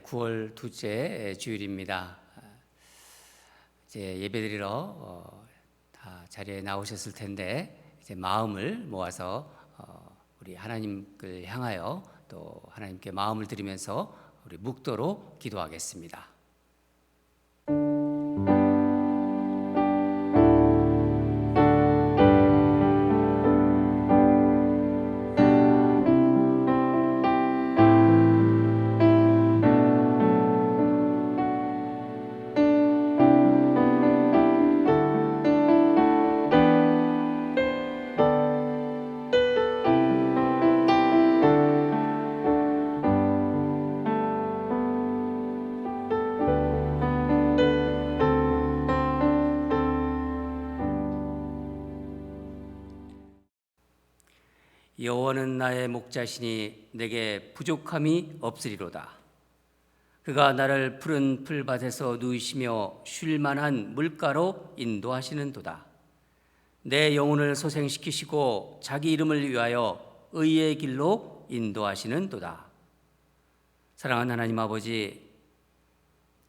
9월 둘째 주일입니다. 이제 예배드리러 다 자리에 나오셨을 텐데 이제 마음을 모아서 우리 하나님을 향하여 또 하나님께 마음을 드리면서 우리 묵도로 기도하겠습니다. 여호와는 나의 목자시니 내게 부족함이 없으리로다. 그가 나를 푸른 풀밭에서 누이시며 쉴 만한 물가로 인도하시는도다. 내 영혼을 소생시키시고 자기 이름을 위하여 의의 길로 인도하시는도다. 사랑하는 하나님 아버지,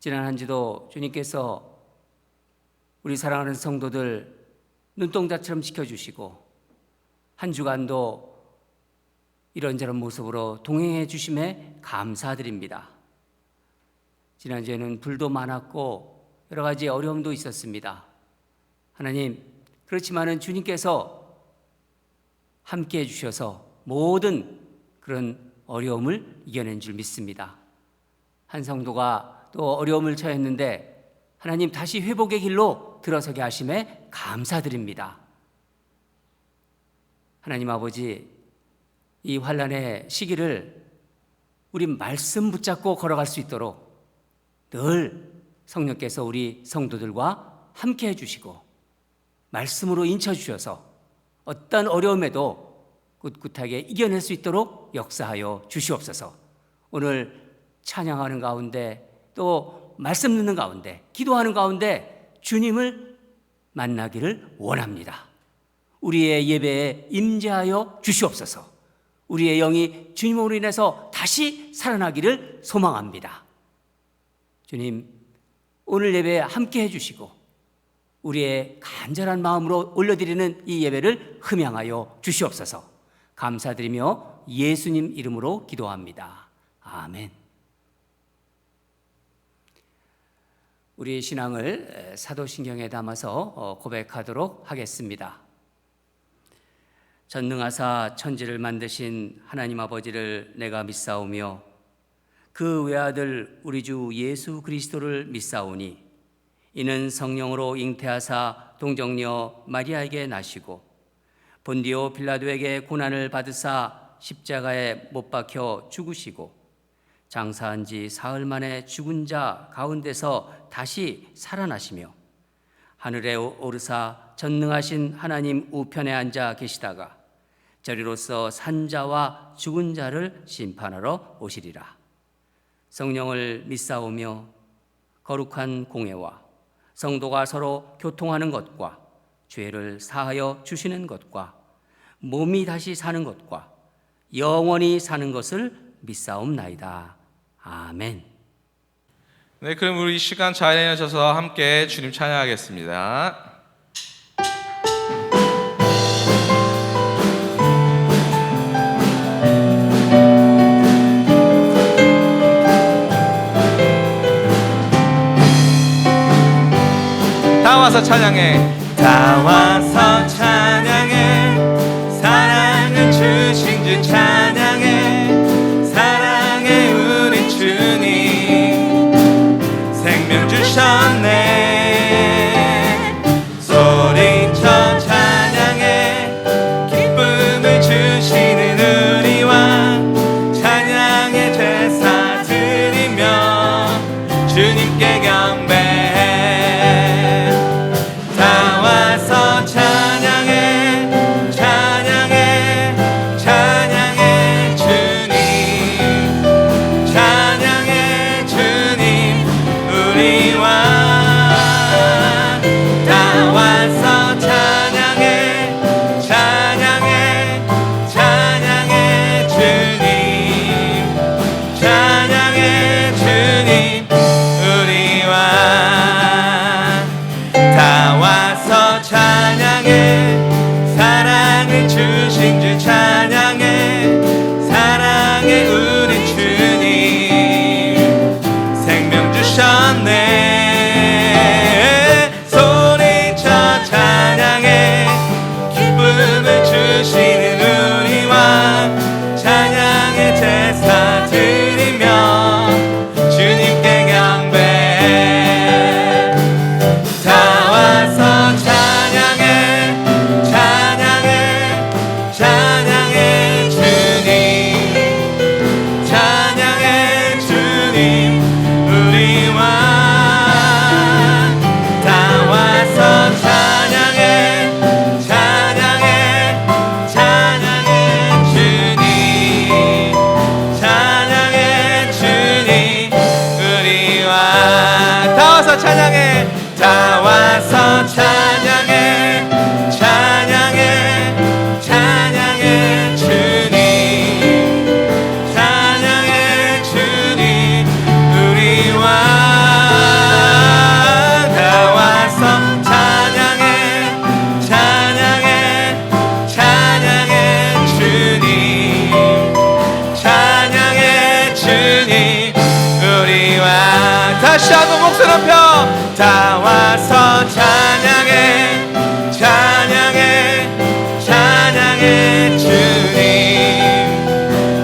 지난 한 주도 주님께서 우리 사랑하는 성도들 눈동자처럼 지켜주시고 한 주간도 이런저런 모습으로 동행해 주심에 감사드립니다. 지난주에는 불도 많았고 여러 가지 어려움도 있었습니다. 하나님, 그렇지만은 주님께서 함께해 주셔서 모든 그런 어려움을 이겨낸 줄 믿습니다. 한 성도가 또 어려움을 처했는데 하나님 다시 회복의 길로 들어서게 하심에 감사드립니다. 하나님 아버지, 이 환난의 시기를 우리 말씀 붙잡고 걸어갈 수 있도록 늘 성령께서 우리 성도들과 함께 해주시고 말씀으로 인쳐주셔서 어떤 어려움에도 꿋꿋하게 이겨낼 수 있도록 역사하여 주시옵소서. 오늘 찬양하는 가운데 또 말씀 듣는 가운데 기도하는 가운데 주님을 만나기를 원합니다. 우리의 예배에 임재하여 주시옵소서. 우리의 영이 주님으로 인해서 다시 살아나기를 소망합니다. 주님, 오늘 예배에 함께 해주시고 우리의 간절한 마음으로 올려드리는 이 예배를 흠양하여 주시옵소서. 감사드리며 예수님 이름으로 기도합니다. 아멘. 우리의 신앙을 사도신경에 담아서 고백하도록 하겠습니다. 전능하사 천지를 만드신 하나님 아버지를 내가 믿사오며 그 외아들 우리 주 예수 그리스도를 믿사오니 이는 성령으로 잉태하사 동정녀 마리아에게 나시고 본디오 빌라도에게 고난을 받으사 십자가에 못 박혀 죽으시고 장사한 지 사흘 만에 죽은 자 가운데서 다시 살아나시며 하늘에 오르사 전능하신 하나님 우편에 앉아 계시다가 저리로서 산자와 죽은 자를 심판하러 오시리라. 성령을 믿사오며 거룩한 공회와 성도가 서로 교통하는 것과 죄를 사하여 주시는 것과 몸이 다시 사는 것과 영원히 사는 것을 믿사옵나이다. 아멘. 네, 그럼 우리 이 시간 자리에 앉아서 함께 주님 찬양하겠습니다. 다 와서 찬양해. 다 와서 찬양해. 사랑을 주신 주 찬양해. 사랑해 우리 주님 생명 주셨네. 소리쳐 찬양해. 기쁨을 주시는 우리와 찬양의 제사 드리며 주님께 경배해. 찬양해 찬양해 찬양해 주신 주 찬양해 사랑해 우리 주님 생명 주셨네 소리쳐 찬양해 기쁨을 주시는 우리 왕 찬양의 제사 드리며 주님께 경배해 다 와서 찬양해 찬양해 찬양해 주님 찬양해 주님 우리 왕 다 와서 찬양해 찬양해 찬양해 주님 찬양해 주님 우리 왕 다 와서 찬양해 다 와서 찬양해 찬양해 찬양해 주님 찬양해 주님 우리 왕 다 와서 찬양해 찬양해 찬양해 주님 찬양해 주님 우리 왕 다시 한번 목소리 높여 다 와서 찬양해 찬양해 찬양해 주님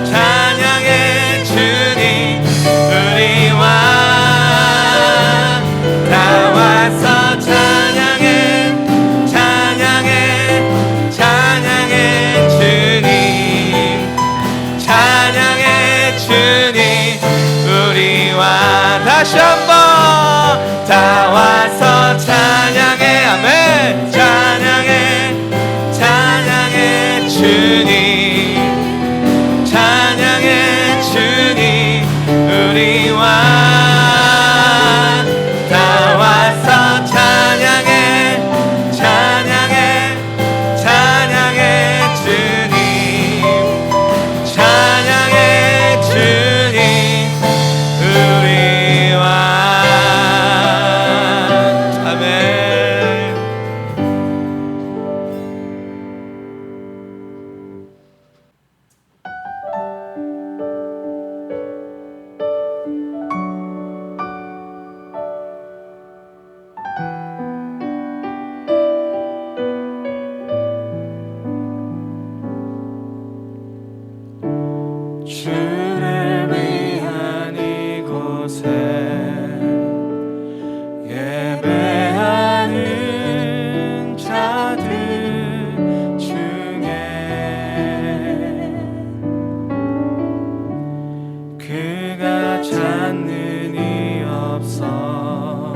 찬양해 주님 우리 왕 다 와서 찬양해 찬양해 찬양해 주님 찬양해 주님 우리 왕 다시 한번 다 와서 찬양해 아멘 찬양해 찬양해 주님 찬양해 주님 우리 왕 다 와서 찬양해 찬양해 찬양해 주님 찬양해 주님 우리 왕 아멘 주를 위한 이곳에 예배하는 자들 중에 그가 찾는 이 없어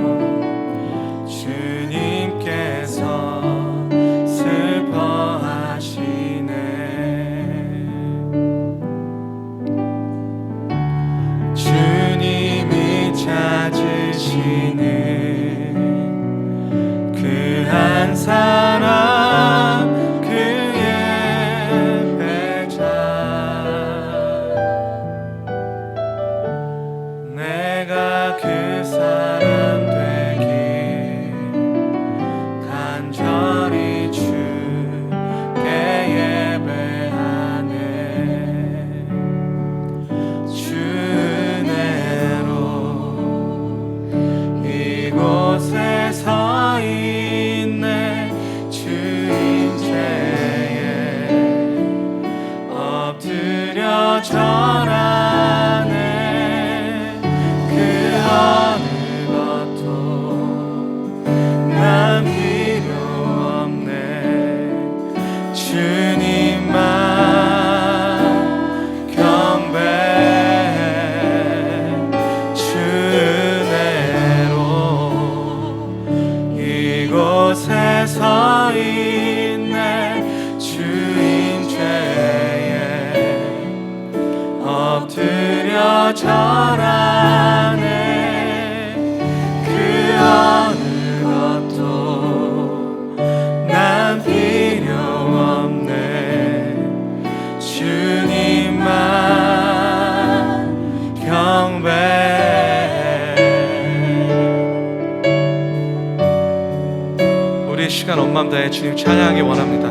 주님께서 슬퍼하시네 주님이 찾으시는 그 한 사람 그의 배자 내가 그 사람 되길 간절히 주께 예배하네 주 은혜로 이곳에 서 있네 주인체에 엎드려 절하네 그 어느 것도 난 필요 없네 주님만 경배해 주 은혜로 이곳에 서 있네 주인 죄에 엎드려 절하네 그 어느 것도 난 필요 없네 주님만 경배해 우리 시간 온 마음 다해 주님 찬양하기 원합니다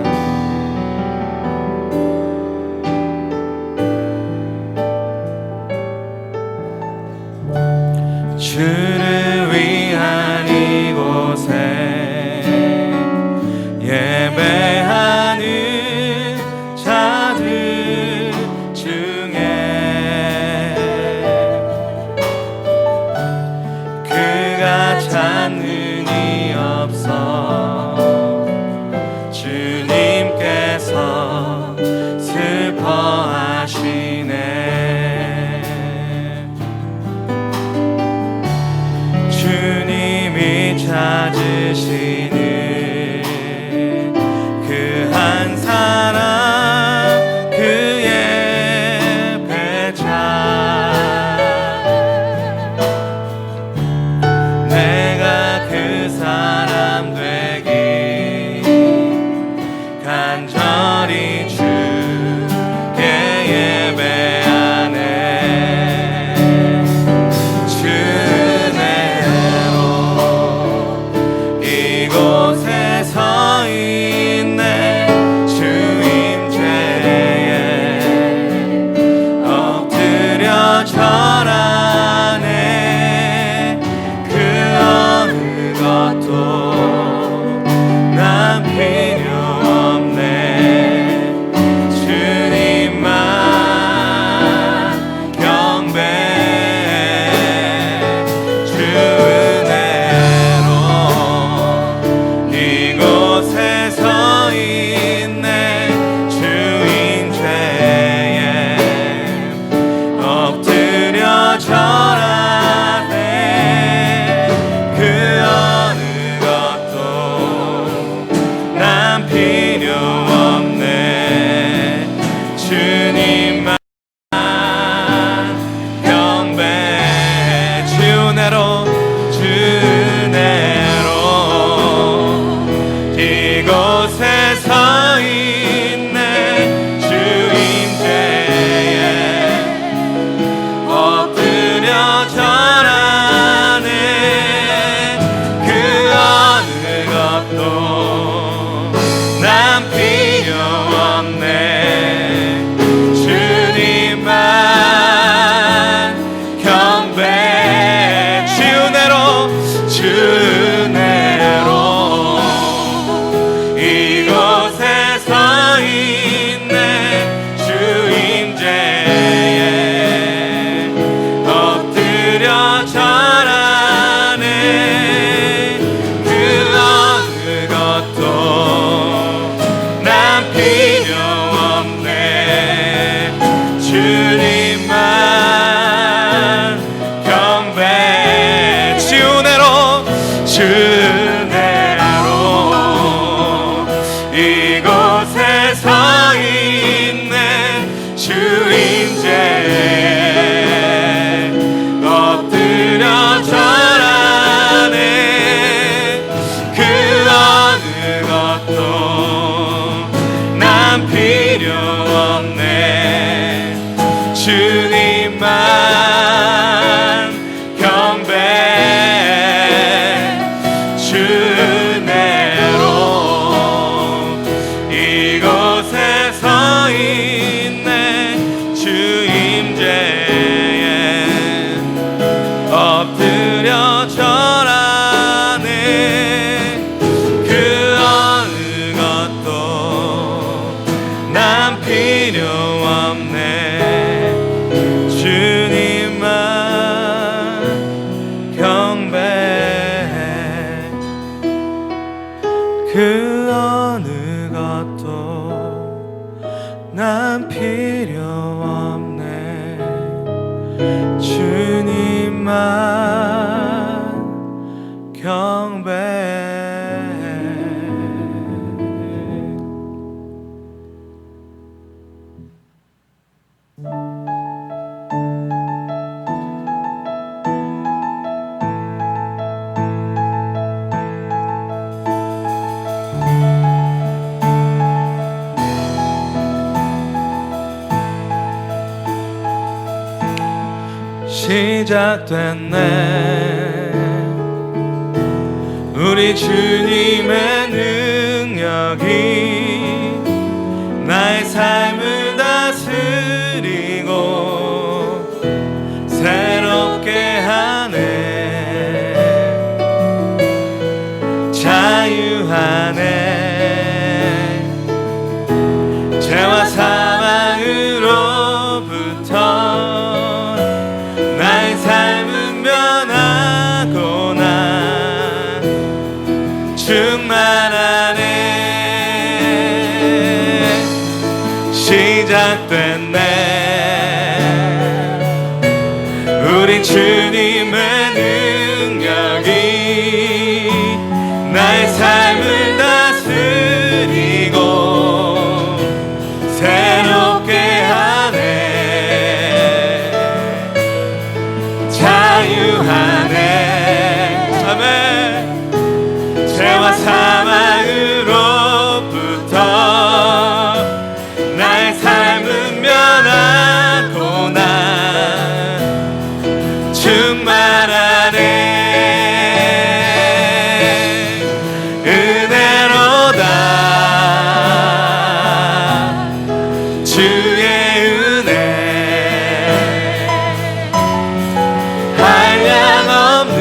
난 필요 없네. 주님만 경배해. 그 어느 것도 난 필요 없네. 주님만 경배해. 시작됐네. 우리 주님의 능력이 나의 삶을 다스리고 새롭게 하네. 자유하네. 죄와 사망으로부터 나의 삶은 변하고나 충만하네. 시작됐네. 우리 주님의 능력이 나의 삶을 다스리고 새롭게 하네. 자유하네. 아멘. 죄와 사망으로부터 나의 삶은 변하고나 충만하네. 은혜로다. 주의 은혜 한량 없는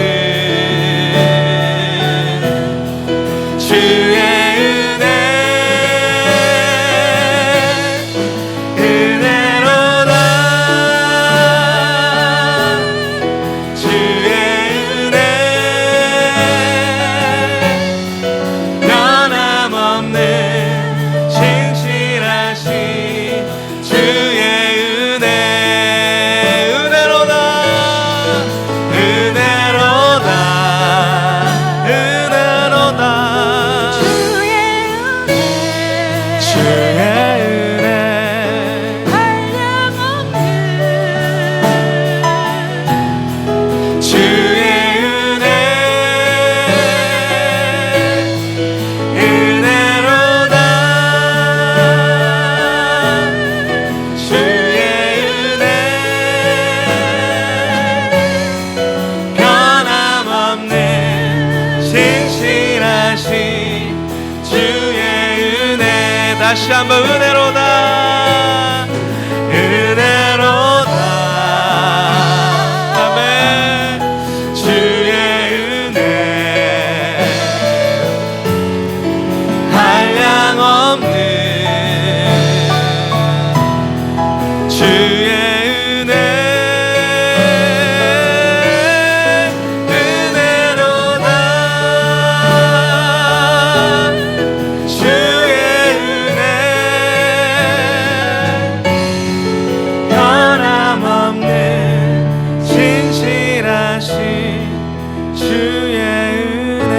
주의 은혜. 은혜로다. 주의 은혜 변함없는 신실하신 주의 은혜. 은혜로다. 은혜로다. 은혜로다. 주의 은혜 한량없는 주의 은혜. 은혜로다. 주의 은혜 변함없는 신실하신 주의 은혜. 다시 한번 은혜로다. 은혜로다. 아멘. 주의 은혜 한량 없는 주의 은혜. 은혜로다. 주의 은혜 변함없는 신실하신 주의 은혜.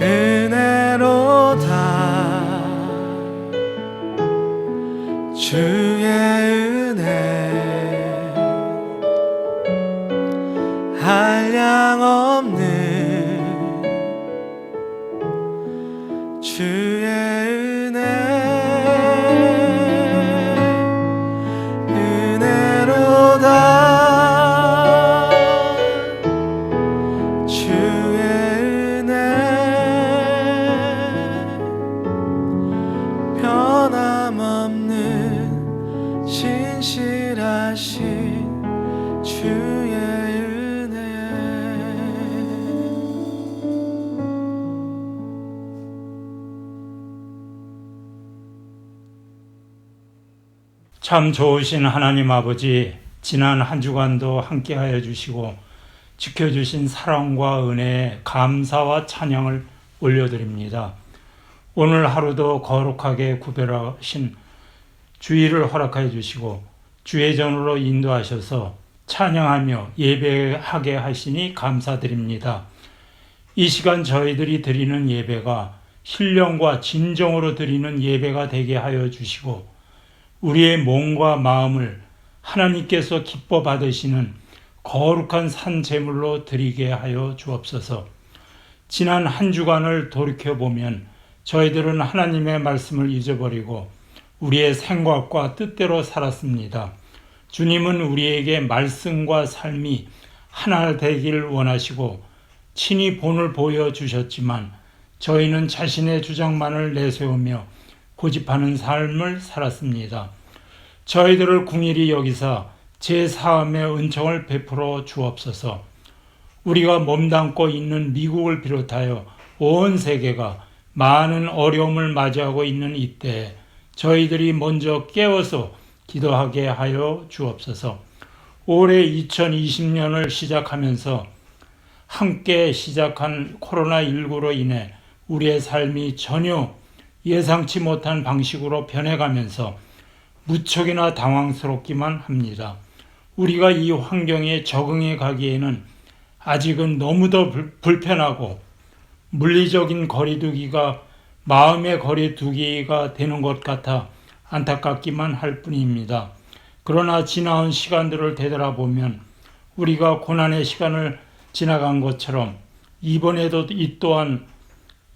은혜로다. 주의 은혜 한량 없는 주의 은혜. 은혜로다. 주의 은혜 변함없는 신실 참 좋으신 하나님 아버지, 지난 한 주간도 함께하여 주시고 지켜주신 사랑과 은혜에 감사와 찬양을 올려드립니다. 오늘 하루도 거룩하게 구별하신 주일을 허락하여 주시고 주의 전으로 인도하셔서 찬양하며 예배하게 하시니 감사드립니다. 이 시간 저희들이 드리는 예배가 신령과 진정으로 드리는 예배가 되게 하여 주시고 우리의 몸과 마음을 하나님께서 기뻐 받으시는 거룩한 산 제물로 드리게 하여 주옵소서. 지난 한 주간을 돌이켜보면 저희들은 하나님의 말씀을 잊어버리고 우리의 생각과 뜻대로 살았습니다. 주님은 우리에게 말씀과 삶이 하나 되기를 원하시고 친히 본을 보여주셨지만 저희는 자신의 주장만을 내세우며 고집하는 삶을 살았습니다. 저희들을 긍휼히 여기사 제4음의 은총을 베풀어 주옵소서. 우리가 몸담고 있는 미국을 비롯하여 온 세계가 많은 어려움을 맞이하고 있는 이때에 저희들이 먼저 깨워서 기도하게 하여 주옵소서. 올해 2020년을 시작하면서 함께 시작한 코로나19로 인해 우리의 삶이 전혀 예상치 못한 방식으로 변해가면서 무척이나 당황스럽기만 합니다. 우리가 이 환경에 적응해 가기에는 아직은 너무도 불편하고 물리적인 거리두기가 마음의 거리두기가 되는 것 같아 안타깝기만 할 뿐입니다. 그러나 지나온 시간들을 되돌아보면 우리가 고난의 시간을 지나간 것처럼 이번에도 이 또한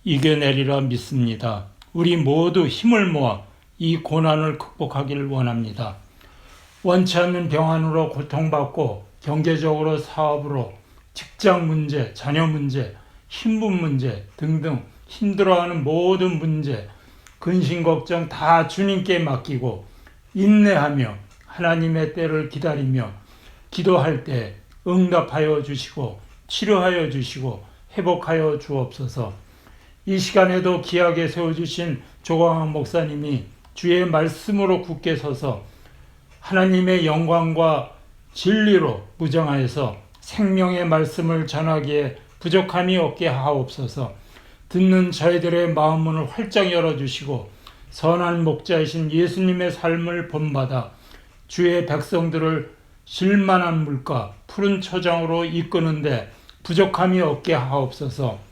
이겨내리라 믿습니다. 우리 모두 힘을 모아 이 고난을 극복하기를 원합니다. 원치 않는 병환으로 고통받고 경제적으로 사업으로 직장 문제, 자녀 문제, 신분 문제 등등 힘들어하는 모든 문제, 근심 걱정 다 주님께 맡기고 인내하며 하나님의 때를 기다리며 기도할 때 응답하여 주시고 치료하여 주시고 회복하여 주옵소서. 이 시간에도 귀하게 세워주신 조광학 목사님이 주의 말씀으로 굳게 서서 하나님의 영광과 진리로 무정하여서 생명의 말씀을 전하기에 부족함이 없게 하옵소서. 듣는 저희들의 마음문을 활짝 열어주시고 선한 목자이신 예수님의 삶을 본받아 주의 백성들을 실만한 물가 푸른 초장으로 이끄는데 부족함이 없게 하옵소서.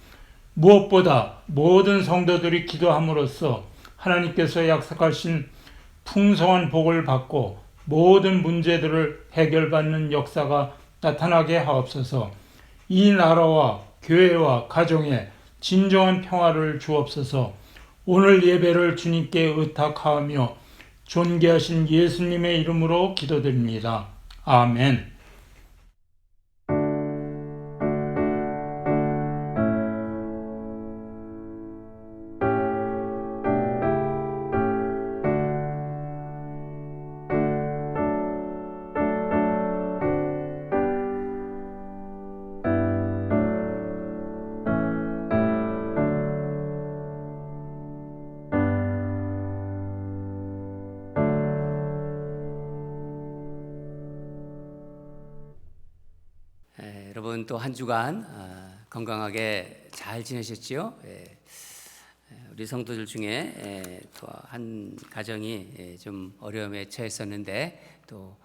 무엇보다 모든 성도들이 기도함으로써 하나님께서 약속하신 풍성한 복을 받고 모든 문제들을 해결받는 역사가 나타나게 하옵소서. 이 나라와 교회와 가정에 진정한 평화를 주옵소서. 오늘 예배를 주님께 의탁하며 존귀하신 예수님의 이름으로 기도드립니다. 아멘. 여러분 또 한 주간 건강하게 잘 지내셨지요? 우리 성도들 중에 또 한 가정이 좀 어려움에 처했었는데 또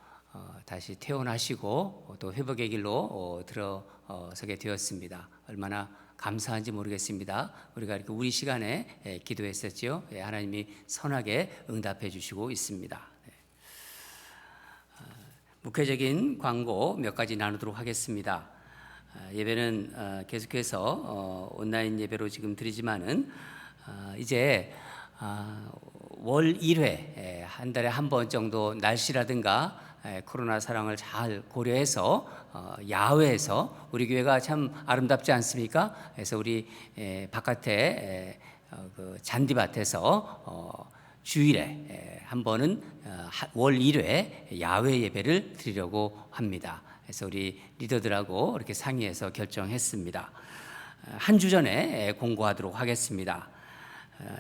다시 퇴원하시고 또 회복의 길로 들어서게 되었습니다. 얼마나 감사한지 모르겠습니다. 우리가 이렇게 우리 시간에 기도했었지요. 하나님이 선하게 응답해 주시고 있습니다. 목회적인 광고 몇 가지 나누도록 하겠습니다. 예배는 계속해서 온라인 예배로 지금 드리지만은 이제 월 1회 한 달에 한 번 정도 날씨라든가 코로나 상황을 잘 고려해서 야외에서 우리 교회가 참 아름답지 않습니까? 그래서 우리 바깥에 그 잔디밭에서 주일에 한 번은 월 1회 야외 예배를 드리려고 합니다. 그래서 우리 리더들하고 이렇게 상의해서 결정했습니다. 한 주 전에 공고하도록 하겠습니다.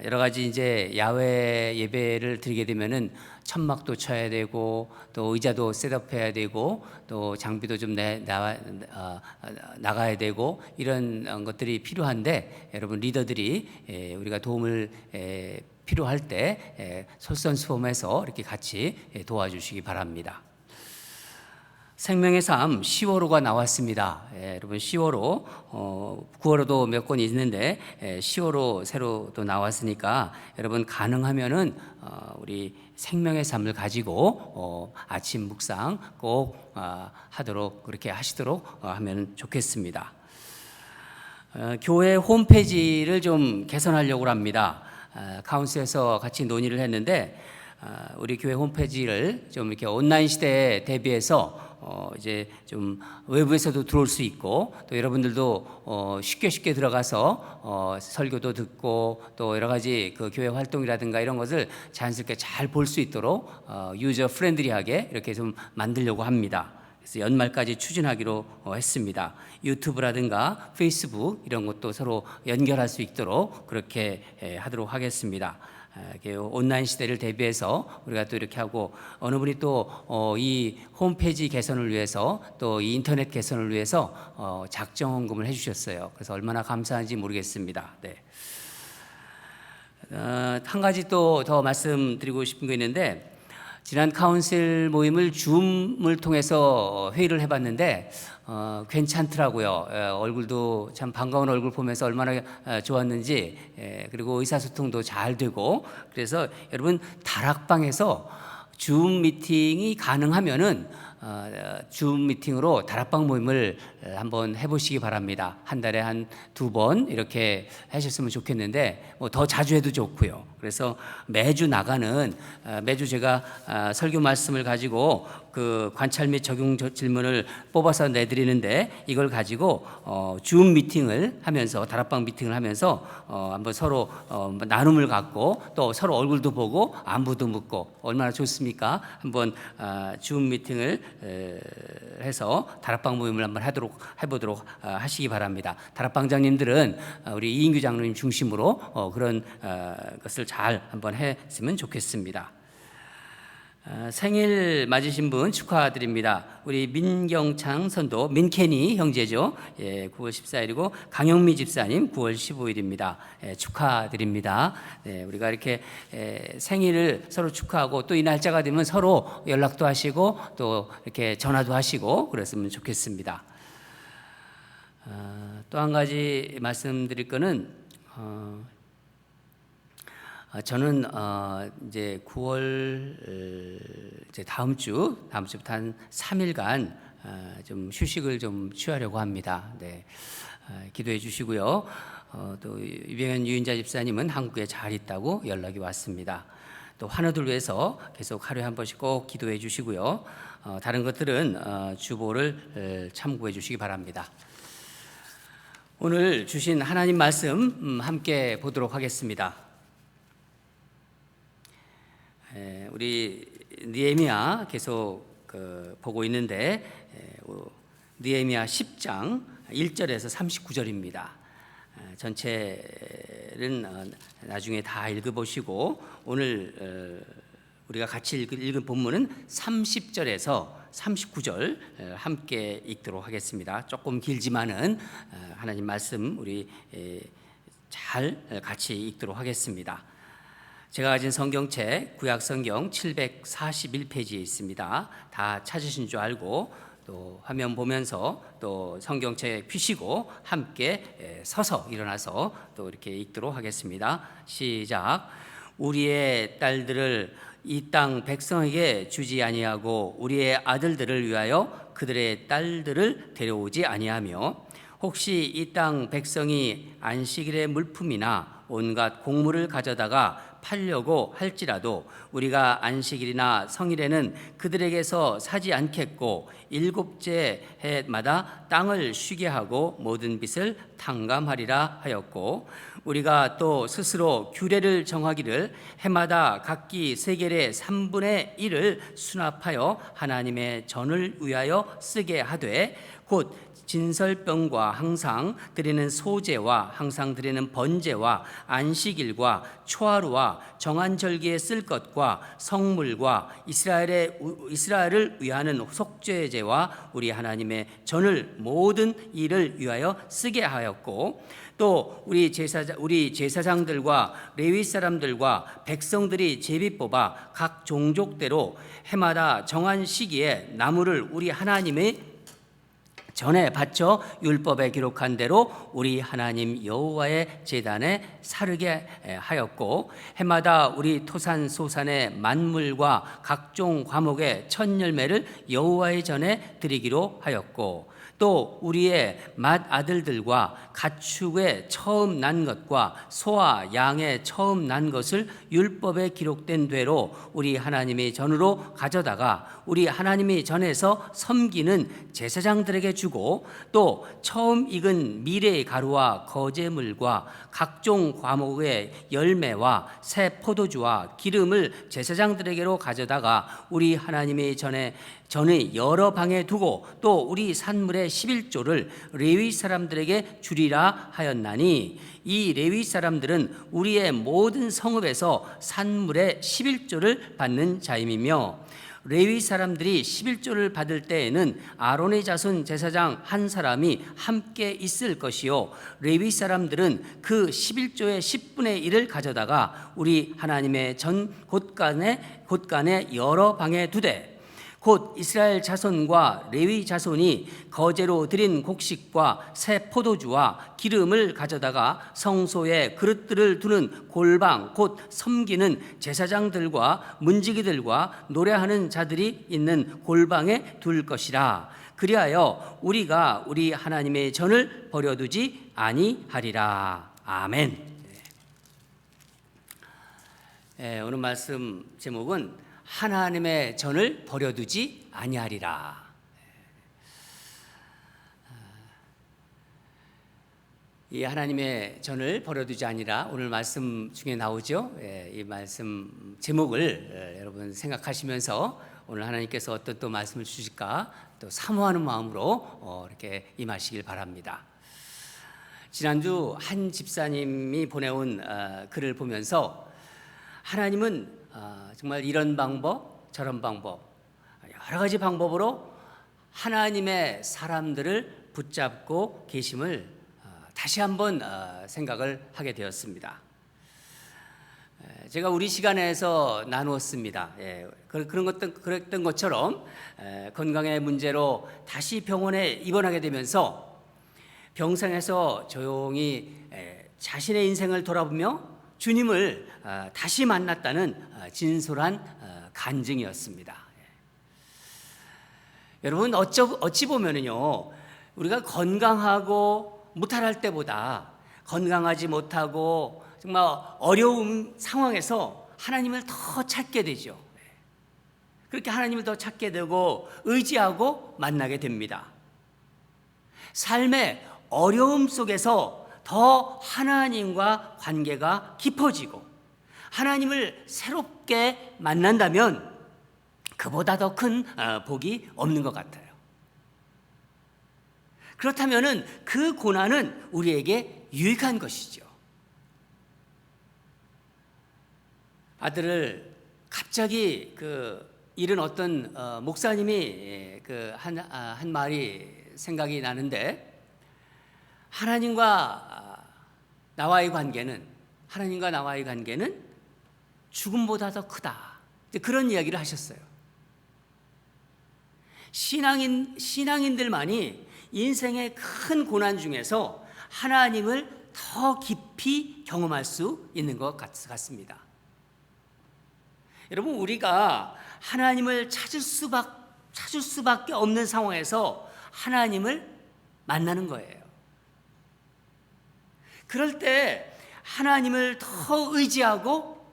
여러 가지 이제 야외 예배를 드리게 되면은 천막도 쳐야 되고 또 의자도 셋업해야 되고 또 장비도 좀 나가야 되고 이런 것들이 필요한데 여러분 리더들이 우리가 도움을 필요할 때 솔선수범해서 이렇게 같이 도와주시기 바랍니다. 생명의 삶 10월호가 나왔습니다. 여러분 10월호 9월호도 몇 권 있는데 10월호 새로 또 나왔으니까 여러분 가능하면은 우리 생명의 삶을 가지고 아침 묵상 꼭 하도록 그렇게 하시도록 하면 좋겠습니다. 교회 홈페이지를 좀 개선하려고 합니다. 카운슬에서 같이 논의를 했는데 우리 교회 홈페이지를 좀 이렇게 온라인 시대에 대비해서 이제 좀 외부에서도 들어올 수 있고 또 여러분들도 쉽게 들어가서 설교도 듣고 또 여러 가지 그 교회 활동이라든가 이런 것을 자연스럽게 잘 볼 수 있도록 유저 프렌들리하게 이렇게 좀 만들려고 합니다. 그래서 연말까지 추진하기로 했습니다. 유튜브라든가 페이스북 이런 것도 서로 연결할 수 있도록 그렇게 하도록 하겠습니다. 온라인 시대를 대비해서 우리가 또 이렇게 하고 어느 분이 또 이 홈페이지 개선을 위해서 또 이 인터넷 개선을 위해서 작정 헌금을 해주셨어요. 그래서 얼마나 감사한지 모르겠습니다. 네. 한 가지 또 더 말씀드리고 싶은 게 있는데 지난 카운슬 모임을 줌을 통해서 회의를 해봤는데 괜찮더라고요. 얼굴도 참 반가운 얼굴 보면서 얼마나 좋았는지 그리고 의사소통도 잘 되고 그래서 여러분 다락방에서 줌 미팅이 가능하면은 줌 미팅으로 다락방 모임을 한번 해보시기 바랍니다. 한 달에 한 2번 이렇게 하셨으면 좋겠는데 뭐 더 자주 해도 좋고요. 그래서 매주 제가 설교 말씀을 가지고 그 관찰 및 적용 질문을 뽑아서 내드리는데 이걸 가지고 줌 미팅을 하면서 다락방 미팅을 하면서 한번 서로 나눔을 갖고 또 서로 얼굴도 보고 안부도 묻고 얼마나 좋습니까? 한번 줌 미팅을 해서 다락방 모임을 한번 해보도록 하시기 바랍니다. 다락방장님들은 우리 이인규 장로님 중심으로 그런 것을 잘 한번 했으면 좋겠습니다. 생일 맞으신 분 축하드립니다. 우리 민경창 선도 민케니 형제죠. 9월 14일이고 강영미 집사님 9월 15일입니다. 축하드립니다. 우리가 이렇게 생일을 서로 축하하고 또 이 날짜가 되면 서로 연락도 하시고 또 이렇게 전화도 하시고 그랬으면 좋겠습니다. 또 한 가지 말씀드릴 거는 저는 이제 9월 이제 다음 주부터 한 3일간 좀 휴식을 좀 취하려고 합니다. 네, 기도해 주시고요. 또 이병현 유인자 집사님은 한국에 잘 있다고 연락이 왔습니다. 또 환우들 위해서 계속 하루에 한 번씩 꼭 기도해 주시고요. 다른 것들은 주보를 참고해 주시기 바랍니다. 오늘 주신 하나님 말씀 함께 보도록 하겠습니다. 우리 느헤미야 계속 보고 있는데 느헤미야 10장 1절에서 39절입니다. 전체는 나중에 다 읽어보시고 오늘 우리가 같이 읽은 본문은 30절에서 39절 함께 읽도록 하겠습니다. 조금 길지만은 하나님 말씀 우리 잘 같이 읽도록 하겠습니다. 제가 가진 성경책 구약성경 741페이지에 있습니다. 다 찾으신 줄 알고 또 화면 보면서 또 성경책 펴시고 함께 서서 일어나서 또 이렇게 읽도록 하겠습니다. 시작. 우리의 딸들을 이 땅 백성에게 주지 아니하고 우리의 아들들을 위하여 그들의 딸들을 데려오지 아니하며 혹시 이 땅 백성이 안식일의 물품이나 온갖 곡물을 가져다가 팔려고 할지라도 우리가 안식일이나 성일에는 그들에게서 사지 않겠고 일곱째 해마다 땅을 쉬게 하고 모든 빚을 탕감하리라 하였고 우리가 또 스스로 규례를 정하기를 해마다 각기 세겔의 3분의 1을 수납하여 하나님의 전을 위하여 쓰게 하되 곧 진설병과 항상 드리는 소제와 항상 드리는 번제와 안식일과 초하루와 정한 절기에 쓸 것과 성물과 이스라엘을 위하는 속죄제와 우리 하나님의 전을 모든 일을 위하여 쓰게 하였고, 또 우리 제사장들과 레위 사람들과 백성들이 제비 뽑아 각 종족대로 해마다 정한 시기에 나무를 우리 하나님의 전에 바쳐 율법에 기록한 대로 우리 하나님 여호와의 제단에 사르게 하였고, 해마다 우리 토산 소산의 만물과 각종 과목의 첫 열매를 여호와의 전에 드리기로 하였고, 또 우리의 맏아들들과 가축의 처음 난 것과 소와 양의 처음 난 것을 율법에 기록된 대로 우리 하나님의 전으로 가져다가 우리 하나님의 전에서 섬기는 제사장들에게 주고, 또 처음 익은 미래의 가루와 거제물과 각종 과목의 열매와 새 포도주와 기름을 제사장들에게로 가져다가 우리 하나님의 전의 여러 방에 두고, 또 우리 산물의 11조를 레위 사람들에게 주리라 하였나니, 이 레위 사람들은 우리의 모든 성읍에서 산물의 11조를 받는 자임이며, 레위 사람들이 11조를 받을 때에는 아론의 자손 제사장 한 사람이 함께 있을 것이요, 레위 사람들은 그 11조의 10분의 1을 가져다가 우리 하나님의 전 곳간에 여러 방에 두되, 곧 이스라엘 자손과 레위 자손이 거제로 드린 곡식과 새 포도주와 기름을 가져다가 성소에 그릇들을 두는 골방, 곧 섬기는 제사장들과 문지기들과 노래하는 자들이 있는 골방에 둘 것이라. 그리하여 우리가 우리 하나님의 전을 버려두지 아니하리라. 아멘. 오늘 말씀 제목은 하나님의 전을 버려두지 아니하리라. 이 하나님의 전을 버려두지 아니라 오늘 말씀 중에 나오죠. 이 말씀 제목을 여러분 생각하시면서 오늘 하나님께서 어떤 또 말씀을 주실까 또 사모하는 마음으로 이렇게 임하시길 바랍니다. 지난주 한 집사님이 보내온 글을 보면서 하나님은 정말 이런 방법 저런 방법 여러 가지 방법으로 하나님의 사람들을 붙잡고 계심을 다시 한번 생각을 하게 되었습니다. 제가 우리 시간에서 나누었습니다. 그랬던 것처럼 건강의 문제로 다시 병원에 입원하게 되면서 병상에서 조용히 자신의 인생을 돌아보며 주님을 다시 만났다는 진솔한 간증이었습니다. 여러분 어찌 보면은요, 우리가 건강하고 무탈할 때보다 건강하지 못하고 정말 어려운 상황에서 하나님을 더 찾게 되죠. 그렇게 하나님을 더 찾게 되고 의지하고 만나게 됩니다. 삶의 어려움 속에서 더 하나님과 관계가 깊어지고 하나님을 새롭게 만난다면 그보다 더 큰 복이 없는 것 같아요. 그렇다면 그 고난은 우리에게 유익한 것이죠. 아들을 갑자기 잃은 어떤 목사님이 한 말이 생각이 나는데, 하나님과 나와의 관계는 죽음보다 더 크다. 그런 이야기를 하셨어요. 신앙인들만이 인생의 큰 고난 중에서 하나님을 더 깊이 경험할 수 있는 것 같습니다. 여러분, 우리가 하나님을 찾을 수밖에 없는 상황에서 하나님을 만나는 거예요. 그럴 때 하나님을 더 의지하고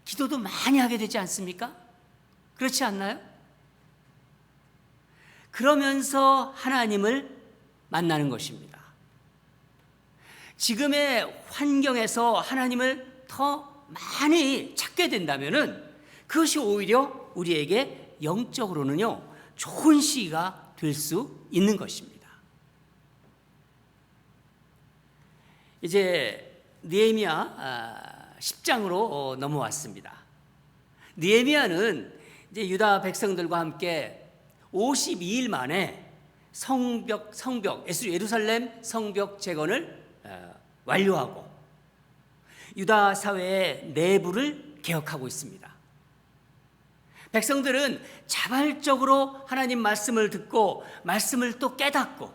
기도도 많이 하게 되지 않습니까? 그렇지 않나요? 그러면서 하나님을 만나는 것입니다. 지금의 환경에서 하나님을 더 많이 찾게 된다면은 그것이 오히려 우리에게 영적으로는요, 좋은 시기가 될 수 있는 것입니다. 이제 느헤미야 10장으로 넘어왔습니다. 느헤미야는 이제 유다 백성들과 함께 52일 만에 예루살렘 성벽 재건을 완료하고 유다 사회의 내부를 개혁하고 있습니다. 백성들은 자발적으로 하나님 말씀을 듣고 말씀을 또 깨닫고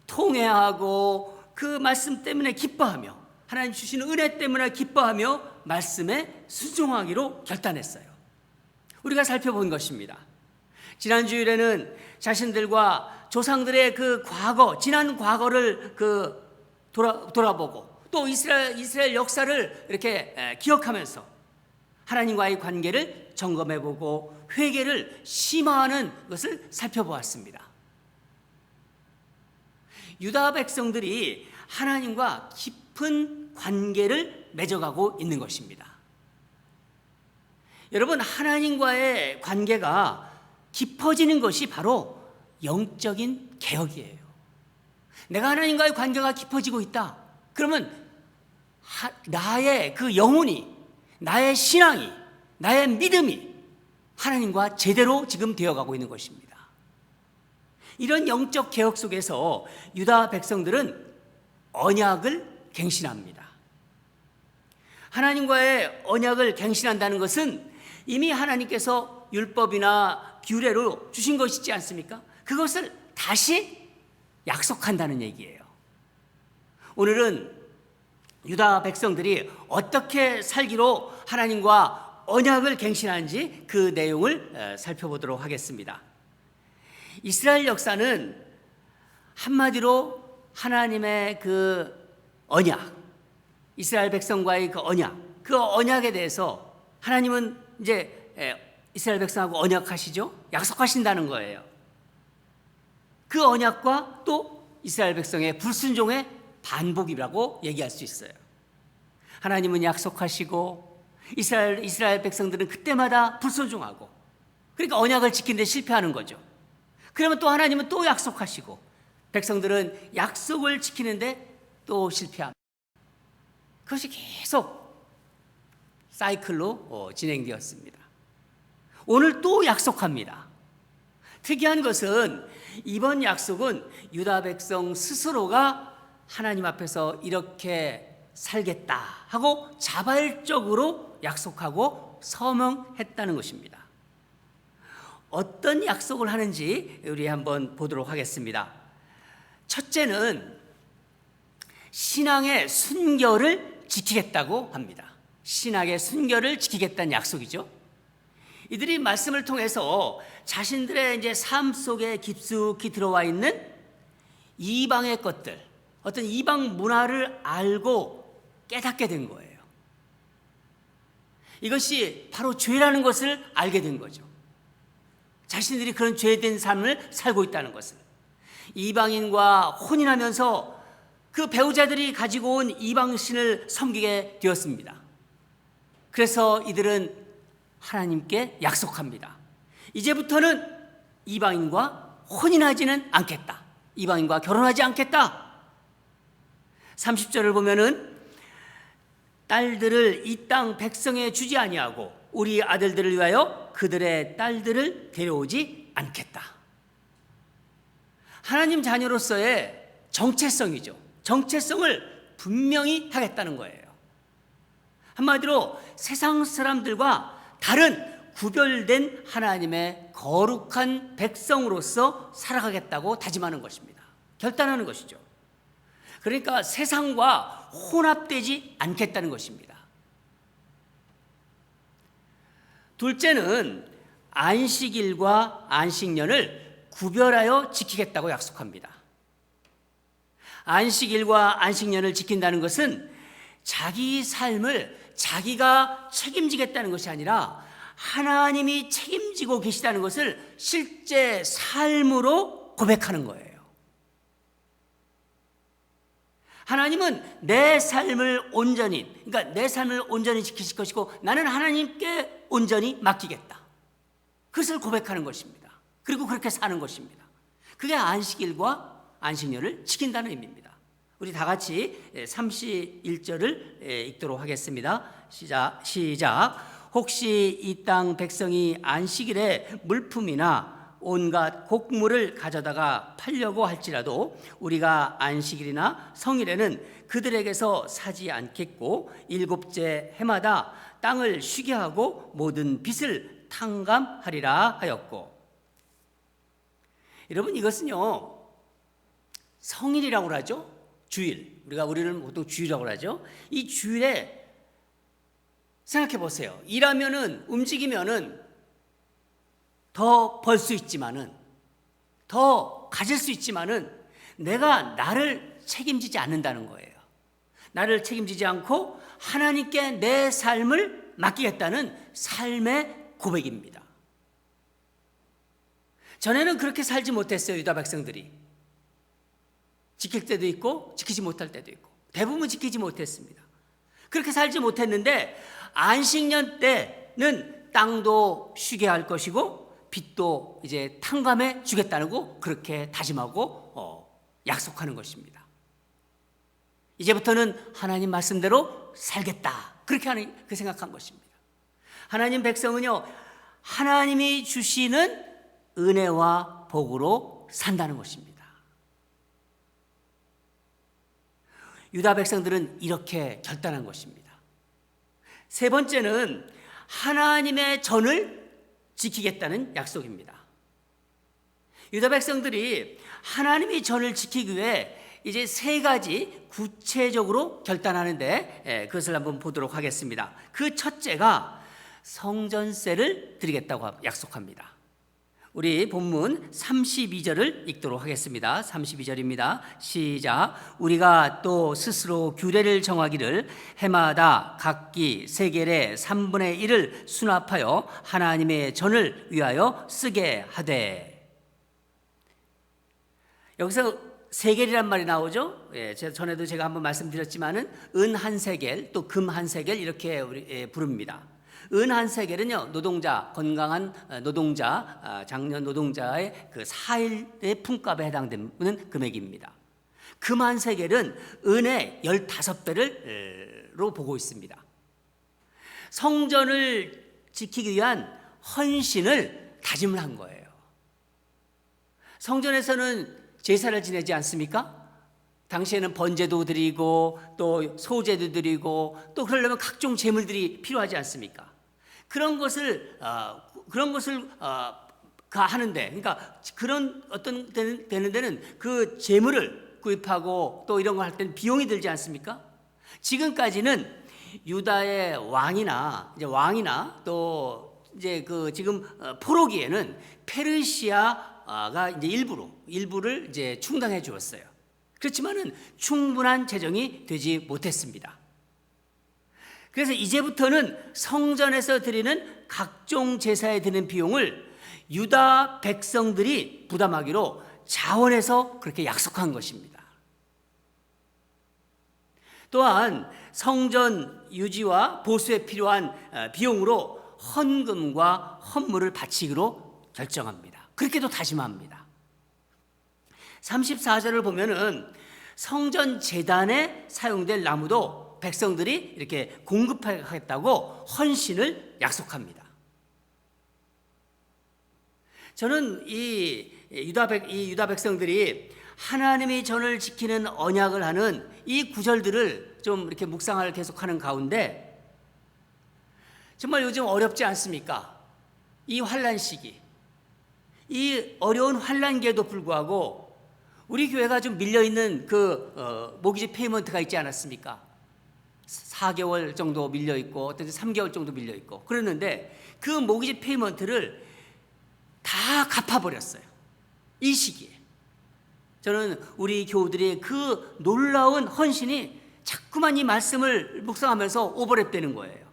통회하고 그 말씀 때문에 기뻐하며 하나님 주시는 은혜 때문에 기뻐하며 말씀에 순종하기로 결단했어요. 우리가 살펴본 것입니다. 지난 주일에는 자신들과 조상들의 그 과거, 지난 과거를 돌아보고 또 이스라엘 역사를 이렇게 기억하면서 하나님과의 관계를 점검해보고 회개를 심화하는 것을 살펴보았습니다. 유다 백성들이 하나님과 깊은 관계를 맺어가고 있는 것입니다. 여러분, 하나님과의 관계가 깊어지는 것이 바로 영적인 개혁이에요. 내가 하나님과의 관계가 깊어지고 있다. 그러면 나의 그 영혼이, 나의 신앙이, 나의 믿음이 하나님과 제대로 지금 되어가고 있는 것입니다. 이런 영적 개혁 속에서 유다 백성들은 언약을 갱신합니다. 하나님과의 언약을 갱신한다는 것은 이미 하나님께서 율법이나 규례로 주신 것이지 않습니까? 그것을 다시 약속한다는 얘기예요. 오늘은 유다 백성들이 어떻게 살기로 하나님과 언약을 갱신하는지 그 내용을 살펴보도록 하겠습니다. 이스라엘 역사는 한마디로 하나님의 그 언약, 이스라엘 백성과의 그 언약에 대해서 하나님은 이제 이스라엘 백성하고 언약하시죠? 약속하신다는 거예요. 그 언약과 또 이스라엘 백성의 불순종의 반복이라고 얘기할 수 있어요. 하나님은 약속하시고 이스라엘 백성들은 그때마다 불순종하고, 그러니까 언약을 지키는데 실패하는 거죠. 그러면 또 하나님은 또 약속하시고 백성들은 약속을 지키는데 또 실패합니다. 그것이 계속 사이클로 진행되었습니다. 오늘 또 약속합니다. 특이한 것은 이번 약속은 유다 백성 스스로가 하나님 앞에서 이렇게 살겠다 하고 자발적으로 약속하고 서명했다는 것입니다. 어떤 약속을 하는지 우리 한번 보도록 하겠습니다. 첫째는 신앙의 순결을 지키겠다고 합니다. 신앙의 순결을 지키겠다는 약속이죠. 이들이 말씀을 통해서 자신들의 이제 삶 속에 깊숙이 들어와 있는 이방의 것들, 어떤 이방 문화를 알고 깨닫게 된 거예요. 이것이 바로 죄라는 것을 알게 된 거죠. 자신들이 그런 죄된 삶을 살고 있다는 것을. 이방인과 혼인하면서 그 배우자들이 가지고 온 이방신을 섬기게 되었습니다. 그래서 이들은 하나님께 약속합니다. 이제부터는 이방인과 혼인하지는 않겠다. 이방인과 결혼하지 않겠다. 30절을 보면은 딸들을 이 땅 백성에 주지 아니하고 우리 아들들을 위하여 그들의 딸들을 데려오지 않겠다. 하나님 자녀로서의 정체성이죠. 정체성을 분명히 하겠다는 거예요. 한마디로 세상 사람들과 다른 구별된 하나님의 거룩한 백성으로서 살아가겠다고 다짐하는 것입니다. 결단하는 것이죠. 그러니까 세상과 혼합되지 않겠다는 것입니다. 둘째는 안식일과 안식년을 구별하여 지키겠다고 약속합니다. 안식일과 안식년을 지킨다는 것은 자기 삶을 자기가 책임지겠다는 것이 아니라 하나님이 책임지고 계시다는 것을 실제 삶으로 고백하는 거예요. 하나님은 내 삶을 온전히, 그러니까 내 삶을 온전히 지키실 것이고 나는 하나님께 온전히 맡기겠다. 그것을 고백하는 것입니다. 그리고 그렇게 사는 것입니다. 그게 안식일과 안식년을 지킨다는 의미입니다. 우리 다 같이 31절을 읽도록 하겠습니다. 시작. 혹시 이 땅 백성이 안식일에 물품이나 온갖 곡물을 가져다가 팔려고 할지라도 우리가 안식일이나 성일에는 그들에게서 사지 않겠고 일곱째 해마다 땅을 쉬게 하고 모든 빚을 탕감하리라 하였고. 여러분, 이것은요 성일이라고 하죠. 주일, 우리는 보통 주일이라고 하죠. 이 주일에 생각해 보세요. 일하면은, 움직이면은 더 벌 수 있지만은, 더 가질 수 있지만은 내가 나를 책임지지 않는다는 거예요. 나를 책임지지 않고 하나님께 내 삶을 맡기겠다는 삶의 고백입니다. 전에는 그렇게 살지 못했어요. 유다 백성들이. 지킬 때도 있고 지키지 못할 때도 있고 대부분 지키지 못했습니다. 그렇게 살지 못했는데 안식년 때는 땅도 쉬게 할 것이고 빚도 이제 탕감해 주겠다는 거, 그렇게 다짐하고 약속하는 것입니다. 이제부터는 하나님 말씀대로 살겠다, 그렇게 생각한 것입니다. 하나님 백성은요 하나님이 주시는 은혜와 복으로 산다는 것입니다. 유다 백성들은 이렇게 결단한 것입니다. 세 번째는 하나님의 전을 지키겠다는 약속입니다. 유다 백성들이 하나님의 전을 지키기 위해 이제 세 가지 구체적으로 결단하는데 그것을 한번 보도록 하겠습니다. 그 첫째가 성전세를 드리겠다고 약속합니다. 우리 본문 32절을 읽도록 하겠습니다. 32절입니다. 시작. 우리가 또 스스로 규례를 정하기를 해마다 각기 세겔의 3분의 1을 수납하여 하나님의 전을 위하여 쓰게 하되. 여기서 세겔이란 말이 나오죠. 전에도 제가 한번 말씀드렸지만은 은 한 세겔 또 금 한 세겔 이렇게 부릅니다. 은 한 세겔은요 노동자, 건강한 노동자, 장년 노동자의 그 4일의 품값에 해당되는 금액입니다. 금 한 세겔은 은의 15배로 보고 있습니다. 성전을 지키기 위한 헌신을 다짐을 한 거예요. 성전에서는 제사를 지내지 않습니까? 당시에는 번제도 드리고 또 소제도 드리고 또 그러려면 각종 제물들이 필요하지 않습니까? 그런 것을 하는데, 그러니까 그런 어떤 되는 데는 그 제물을 구입하고 또 이런 거 할 때는 비용이 들지 않습니까? 지금까지는 유다의 왕이나 또 이제 그 지금 포로기에는 페르시아가 이제 일부를 이제 충당해 주었어요. 그렇지만은 충분한 재정이 되지 못했습니다. 그래서 이제부터는 성전에서 드리는 각종 제사에 드는 비용을 유다 백성들이 부담하기로 자원해서 그렇게 약속한 것입니다. 또한 성전 유지와 보수에 필요한 비용으로 헌금과 헌물을 바치기로 결정합니다. 그렇게도 다짐합니다. 34절을 보면은 성전 제단에 사용될 나무도 백성들이 이렇게 공급하겠다고 헌신을 약속합니다. 저는 이 유다 백성들이 하나님의 전을 지키는 언약을 하는 이 구절들을 좀 이렇게 묵상을 계속하는 가운데 정말 요즘 어렵지 않습니까? 이 환난 시기, 이 어려운 환난기에도 불구하고 우리 교회가 좀 밀려있는 그 모기지 페이먼트가 있지 않았습니까? 4개월 정도 밀려있고 어떤 3개월 정도 밀려있고 그랬는데 그 모기지 페이먼트를 다 갚아버렸어요. 이 시기에. 저는 우리 교우들의 그 놀라운 헌신이 자꾸만 이 말씀을 묵상하면서 오버랩되는 거예요.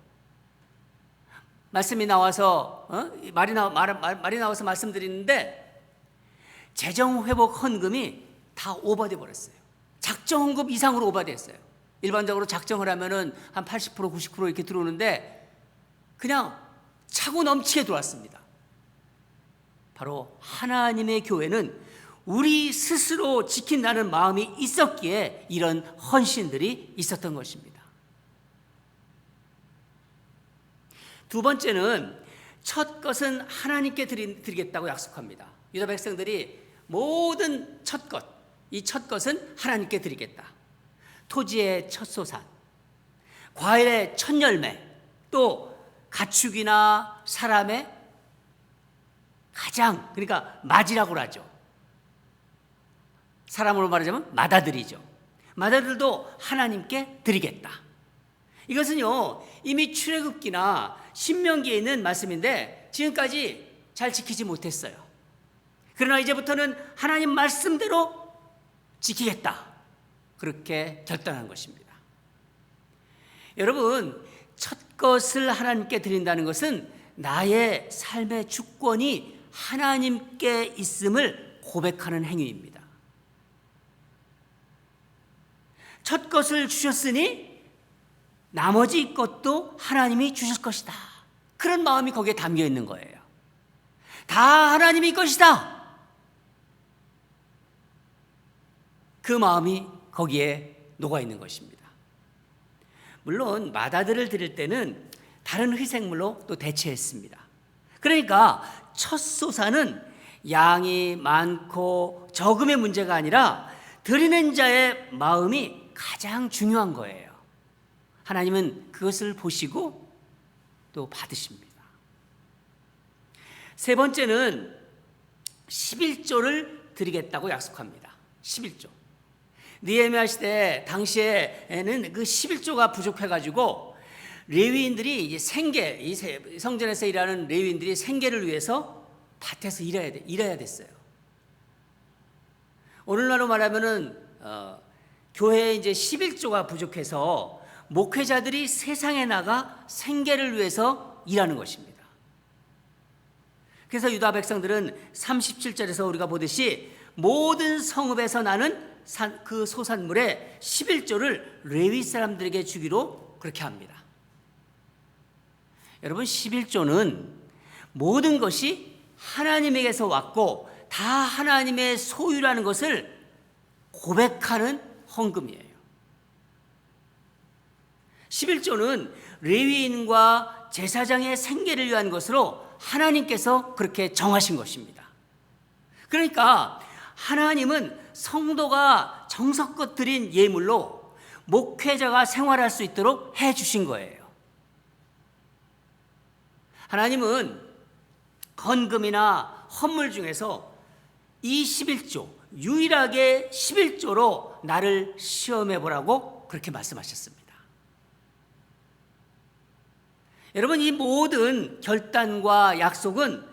말씀이 나와서 말이 나와서 말씀드리는데 재정회복 헌금이 다 오버돼 버렸어요. 작정 헌금 이상으로 오버됐어요. 일반적으로 작정을 하면은 한 80% 90% 이렇게 들어오는데 그냥 차고 넘치게 들어왔습니다. 바로 하나님의 교회는 우리 스스로 지킨다는 마음이 있었기에 이런 헌신들이 있었던 것입니다. 두 번째는 첫 것은 하나님께 드리겠다고 약속합니다. 유다 백성들이 모든 첫 것, 이 첫 것은 하나님께 드리겠다. 토지의 첫 소산, 과일의 첫 열매, 또 가축이나 사람의 가장, 그러니까 맏이라고 하죠. 사람으로 말하자면 맏아들이죠. 맏아들도 하나님께 드리겠다. 이것은요, 이미 출애굽기나 신명기에 있는 말씀인데 지금까지 잘 지키지 못했어요. 그러나 이제부터는 하나님 말씀대로 지키겠다. 그렇게 결단한 것입니다. 여러분, 첫 것을 하나님께 드린다는 것은 나의 삶의 주권이 하나님께 있음을 고백하는 행위입니다. 첫 것을 주셨으니 나머지 것도 하나님이 주실 것이다. 그런 마음이 거기에 담겨 있는 거예요. 다 하나님이 것이다. 그 마음이 거기에 녹아 있는 것입니다. 물론 맏아들을 드릴 때는 다른 희생물로 또 대체했습니다. 그러니까 첫 소사는 양이 많고 적음의 문제가 아니라 드리는 자의 마음이 가장 중요한 거예요. 하나님은 그것을 보시고 또 받으십니다. 세 번째는 11조를 드리겠다고 약속합니다. 11조. 느헤미야 시대 당시에는 그 11조가 부족해가지고 레위인들이 이제 생계, 이 성전에서 일하는 레위인들이 생계를 위해서 밭에서 일해야 됐어요. 오늘날로 말하면은 교회에 이제 11조가 부족해서 목회자들이 세상에 나가 생계를 위해서 일하는 것입니다. 그래서 유다 백성들은 37절에서 우리가 보듯이 모든 성읍에서 나는 그 소산물의 11조를 레위 사람들에게 주기로 그렇게 합니다. 여러분, 11조는 모든 것이 하나님에게서 왔고 다 하나님의 소유라는 것을 고백하는 헌금이에요. 11조는 레위인과 제사장의 생계를 위한 것으로 하나님께서 그렇게 정하신 것입니다. 그러니까 하나님은 성도가 정성껏 드린 예물로 목회자가 생활할 수 있도록 해 주신 거예요. 하나님은 헌금이나 헌물 중에서 이 11조, 유일하게 11조로 나를 시험해 보라고 그렇게 말씀하셨습니다. 여러분, 이 모든 결단과 약속은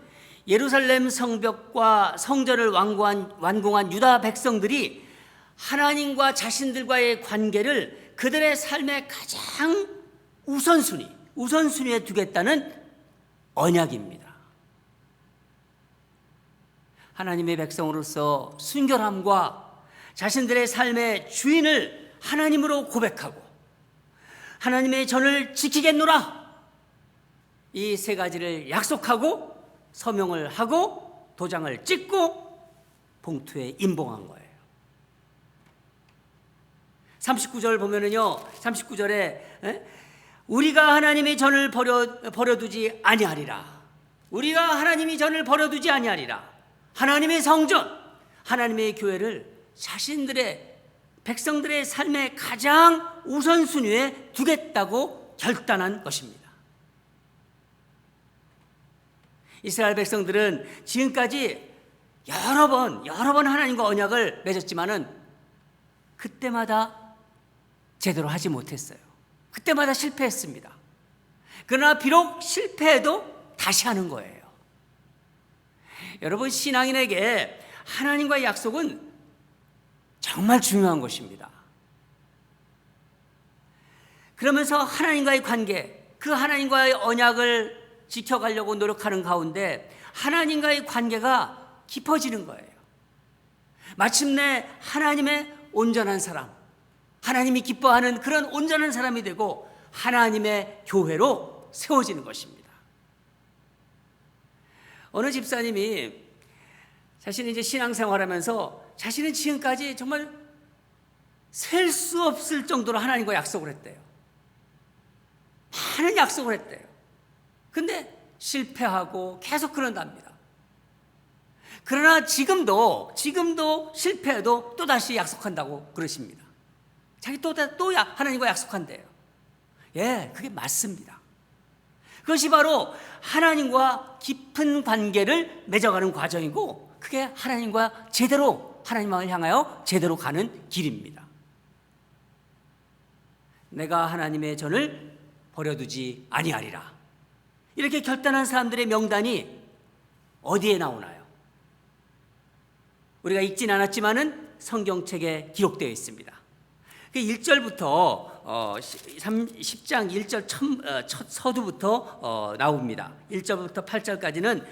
예루살렘 성벽과 성전을 완공한 유다 백성들이 하나님과 자신들과의 관계를 그들의 삶의 가장 우선순위에 두겠다는 언약입니다. 하나님의 백성으로서 순결함과 자신들의 삶의 주인을 하나님으로 고백하고 하나님의 전을 지키겠노라, 이 세 가지를 약속하고 서명을 하고 도장을 찍고 봉투에 인봉한 거예요. 39절 보면은요, 39절에 우리가 하나님의 전을 버려두지 아니하리라. 우리가 하나님의 전을 버려두지 아니하리라. 하나님의 성전, 하나님의 교회를 자신들의 백성들의 삶의 가장 우선순위에 두겠다고 결단한 것입니다. 이스라엘 백성들은 지금까지 여러 번 하나님과 언약을 맺었지만은 그때마다 제대로 하지 못했어요. 그때마다 실패했습니다. 그러나 비록 실패해도 다시 하는 거예요. 여러분, 신앙인에게 하나님과의 약속은 정말 중요한 것입니다. 그러면서 하나님과의 관계, 그 하나님과의 언약을 지켜가려고 노력하는 가운데 하나님과의 관계가 깊어지는 거예요. 마침내 하나님의 온전한 사람, 하나님이 기뻐하는 그런 온전한 사람이 되고 하나님의 교회로 세워지는 것입니다. 어느 집사님이 자신이 이제 신앙생활하면서 자신은 지금까지 정말 셀 수 없을 정도로 하나님과 약속을 했대요. 많은 약속을 했대요. 근데 실패하고 계속 그런답니다. 그러나 지금도 실패해도 또다시 약속한다고 그러십니다. 자기 또 하나님과 약속한대요. 예, 그게 맞습니다. 그것이 바로 하나님과 깊은 관계를 맺어가는 과정이고, 그게 하나님과 하나님을 향하여 제대로 가는 길입니다. 내가 하나님의 전을 버려두지 아니하리라. 이렇게 결단한 사람들의 명단이 어디에 나오나요? 우리가 읽진 않았지만은 성경책에 기록되어 있습니다. 1절부터 10장 1절 첫 서두부터 나옵니다. 1절부터 8절까지는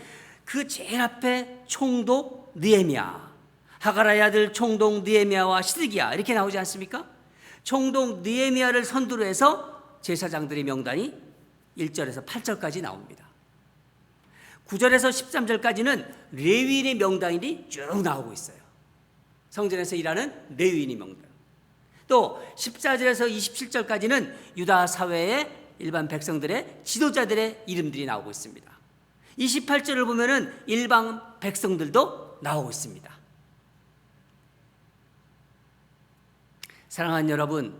그 제일 앞에 총독 느헤미야, 하가라의 아들 총독 느헤미야와 시드기야 이렇게 나오지 않습니까? 총독 느헤미야를 선두로 해서 제사장들의 명단이 1절에서 8절까지 나옵니다. 9절에서 13절까지는 레위인의 명단이 쭉 나오고 있어요. 성전에서 일하는 레위인의 명단. 또 14절에서 27절까지는 유다 사회의 일반 백성들의 지도자들의 이름들이 나오고 있습니다. 28절을 보면은 일반 백성들도 나오고 있습니다. 사랑하는 여러분,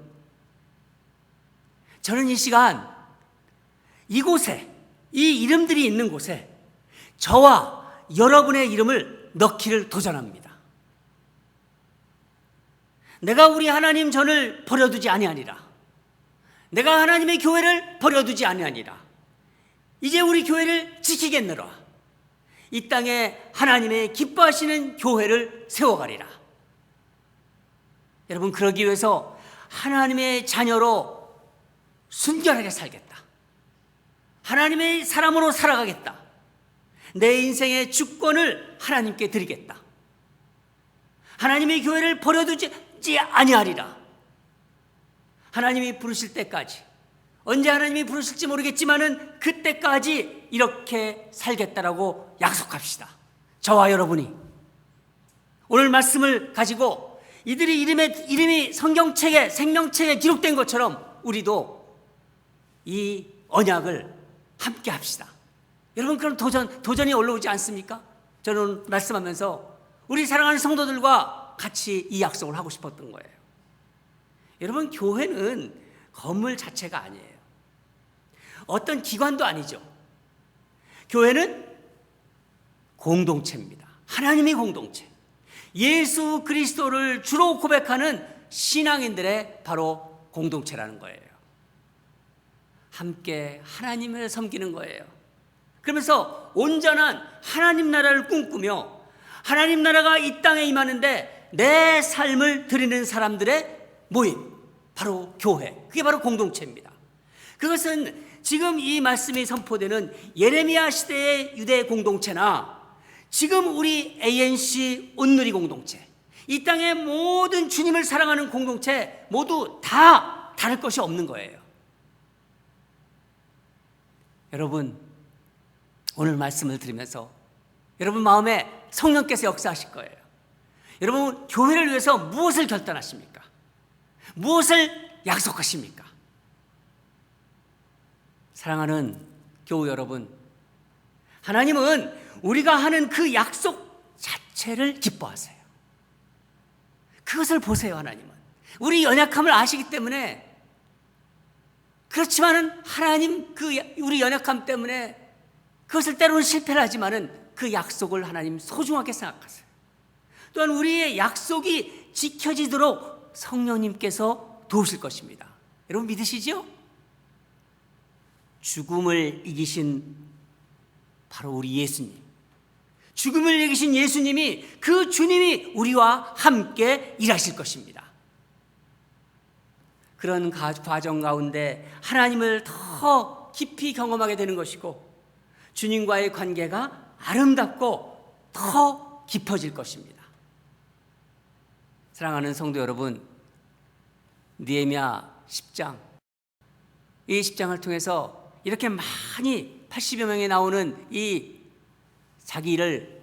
저는 이 시간 이곳에, 이 이름들이 있는 곳에 저와 여러분의 이름을 넣기를 도전합니다. 내가 우리 하나님 전을 버려두지 아니하니라. 내가 하나님의 교회를 버려두지 아니하니라. 이제 우리 교회를 지키겠노라. 이 땅에 하나님의 기뻐하시는 교회를 세워가리라. 여러분, 그러기 위해서 하나님의 자녀로 순결하게 살겠다. 하나님의 사람으로 살아가겠다. 내 인생의 주권을 하나님께 드리겠다. 하나님의 교회를 버려두지 아니하리라. 하나님이 부르실 때까지, 언제 하나님이 부르실지 모르겠지만은 그때까지 이렇게 살겠다라고 약속합시다. 저와 여러분이 오늘 말씀을 가지고 이들의 이름이 성경책에, 생명책에 기록된 것처럼 우리도 이 언약을 함께 합시다. 여러분, 그럼 도전이 올라오지 않습니까? 저는 말씀하면서 우리 사랑하는 성도들과 같이 이 약속을 하고 싶었던 거예요. 여러분, 교회는 건물 자체가 아니에요. 어떤 기관도 아니죠. 교회는 공동체입니다. 하나님의 공동체. 예수 그리스도를 주로 고백하는 신앙인들의 바로 공동체라는 거예요. 함께 하나님을 섬기는 거예요. 그러면서 온전한 하나님 나라를 꿈꾸며 하나님 나라가 이 땅에 임하는데 내 삶을 드리는 사람들의 모임, 바로 교회, 그게 바로 공동체입니다. 그것은 지금 이 말씀이 선포되는 예레미야 시대의 유대 공동체나 지금 우리 ANC 온누리 공동체, 이 땅의 모든 주님을 사랑하는 공동체 모두 다 다를 것이 없는 거예요. 여러분, 오늘 말씀을 들으면서 여러분 마음에 성령께서 역사하실 거예요. 여러분, 교회를 위해서 무엇을 결단하십니까? 무엇을 약속하십니까? 사랑하는 교우 여러분, 하나님은 우리가 하는 그 약속 자체를 기뻐하세요. 그것을 보세요. 하나님은 우리 연약함을 아시기 때문에, 그렇지만은 하나님 우리 연약함 때문에 그것을 때로는 실패를 하지만은 그 약속을 하나님 소중하게 생각하세요. 또한 우리의 약속이 지켜지도록 성령님께서 도우실 것입니다. 여러분 믿으시죠? 죽음을 이기신 바로 우리 예수님, 죽음을 이기신 예수님이, 그 주님이 우리와 함께 일하실 것입니다. 그런 과정 가운데 하나님을 더 깊이 경험하게 되는 것이고, 주님과의 관계가 아름답고 더 깊어질 것입니다. 사랑하는 성도 여러분, 느헤미야 10장, 이 10장을 통해서 이렇게 많이 80여 명이 나오는 이 자기 일을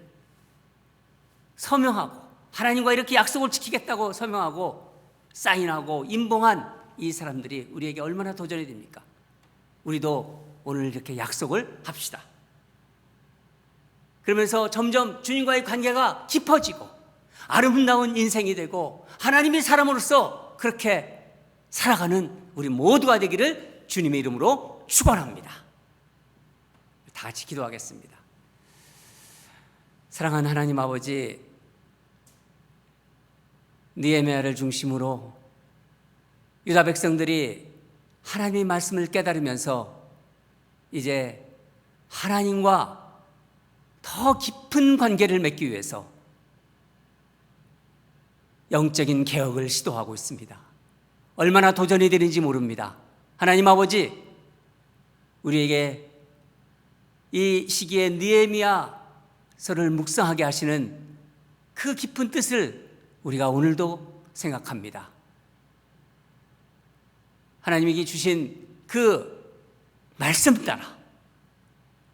서명하고 하나님과 이렇게 약속을 지키겠다고 서명하고 사인하고 임봉한 이 사람들이 우리에게 얼마나 도전이 됩니까? 우리도 오늘 이렇게 약속을 합시다. 그러면서 점점 주님과의 관계가 깊어지고 아름다운 인생이 되고 하나님이 사람으로서 그렇게 살아가는 우리 모두가 되기를 주님의 이름으로 축원합니다. 다 같이 기도하겠습니다. 사랑하는 하나님 아버지, 느헤미야를 중심으로 유다 백성들이 하나님의 말씀을 깨달으면서 이제 하나님과 더 깊은 관계를 맺기 위해서 영적인 개혁을 시도하고 있습니다. 얼마나 도전이 되는지 모릅니다. 하나님 아버지, 우리에게 이 시기에 느헤미야서를 묵상하게 하시는 그 깊은 뜻을 우리가 오늘도 생각합니다. 하나님에게 주신 그 말씀 따라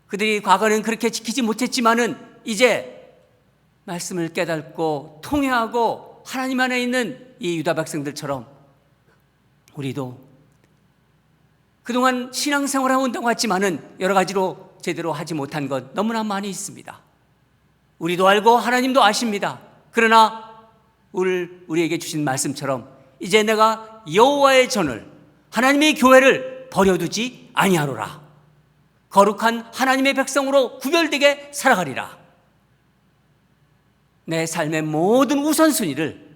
그들이 과거는 그렇게 지키지 못했지만은 이제 말씀을 깨닫고 통회하고 하나님 안에 있는 이 유다 백성들처럼 우리도 그동안 신앙생활을 한다고 했지만은 여러 가지로 제대로 하지 못한 것 너무나 많이 있습니다. 우리도 알고 하나님도 아십니다. 그러나 오늘 우리에게 주신 말씀처럼 이제 내가 여호와의 전을 하나님의 교회를 버려두지 아니하노라. 거룩한 하나님의 백성으로 구별되게 살아가리라. 내 삶의 모든 우선순위를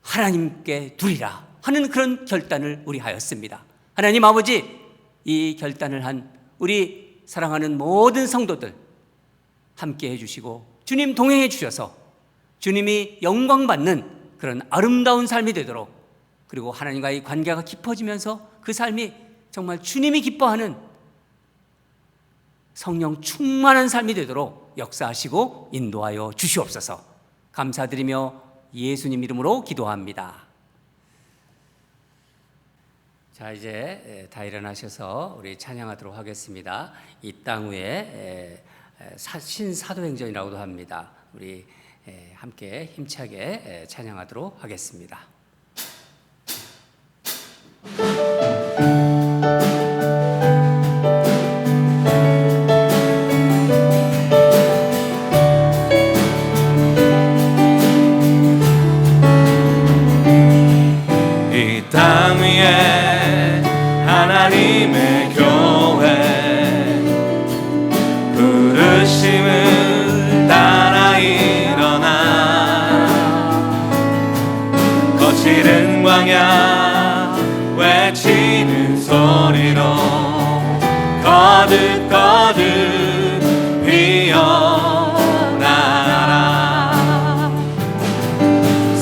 하나님께 두리라 하는 그런 결단을 우리 하였습니다. 하나님 아버지, 이 결단을 한 우리 사랑하는 모든 성도들 함께 해주시고 주님 동행해 주셔서 주님이 영광받는 그런 아름다운 삶이 되도록, 그리고 하나님과의 관계가 깊어지면서 그 삶이 정말 주님이 기뻐하는 성령 충만한 삶이 되도록 역사하시고 인도하여 주시옵소서. 감사드리며 예수님 이름으로 기도합니다. 자, 이제 다 일어나셔서 우리 찬양하도록 하겠습니다. 이 땅 위에 신사도행전이라고도 합니다. 우리 함께 힘차게 찬양하도록 하겠습니다. 이 땅 위에 하나님의 교회 부르심을 따라 일어나 거칠은 광야 외치는 소리로 거듭거듭 피어나라.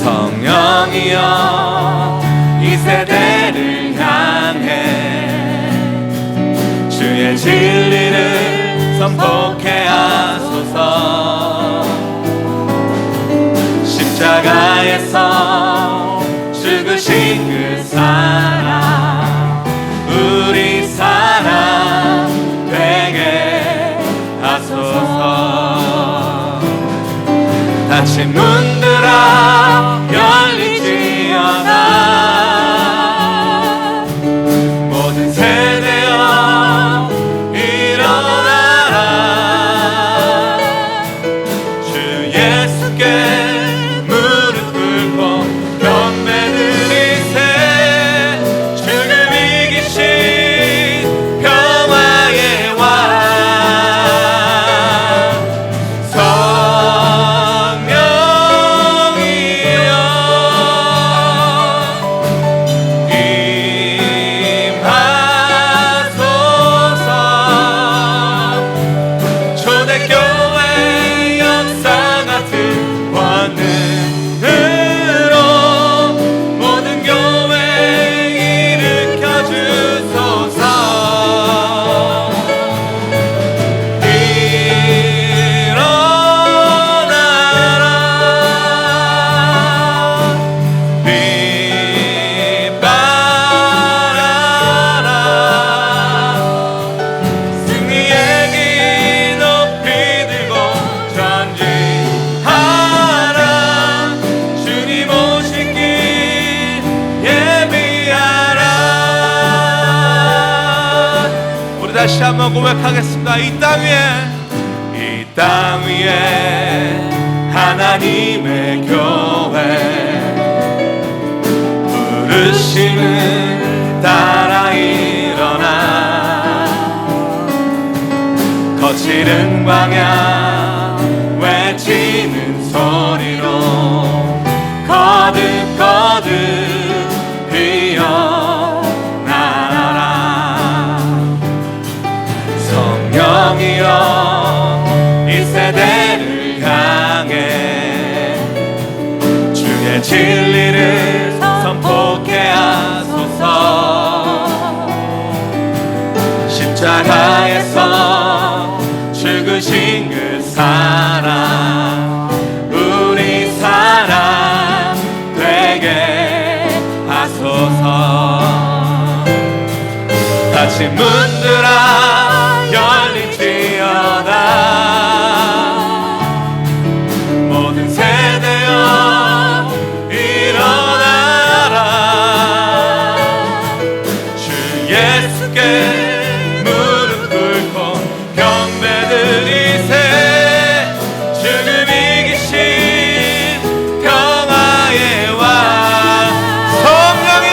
성령이여 이 세대를 향해 주의 진리를 선포케 하소서. 십자가에서 죽으신 그 사랑 우리 사랑 되게 하소서. 닫힌 문들아 열리지어다. 모든 세대여 일어나라. 주 예수께 무릎 꿇고 경배드리세. 주를 이기신 평화의 왕 성령이여 다시 한번 고백하겠습니다. 이 땅 위에 하나님의 교회 부르심을 따라 일어나 거칠은 광야 외치는 소리로 거듭 피어나라. 성령이여 이 세대를 향해 주의 진리를 선포케 하소서. 십자가에서 죽으신 그 사랑 우리 사랑 되게 하소서. 닫힌 문들아 열릴지어다. 모든 세대여 일어나라. 주 예수께 무릎 꿇고 경배드리세. 죽음 이기신 평화의 왕 성령이여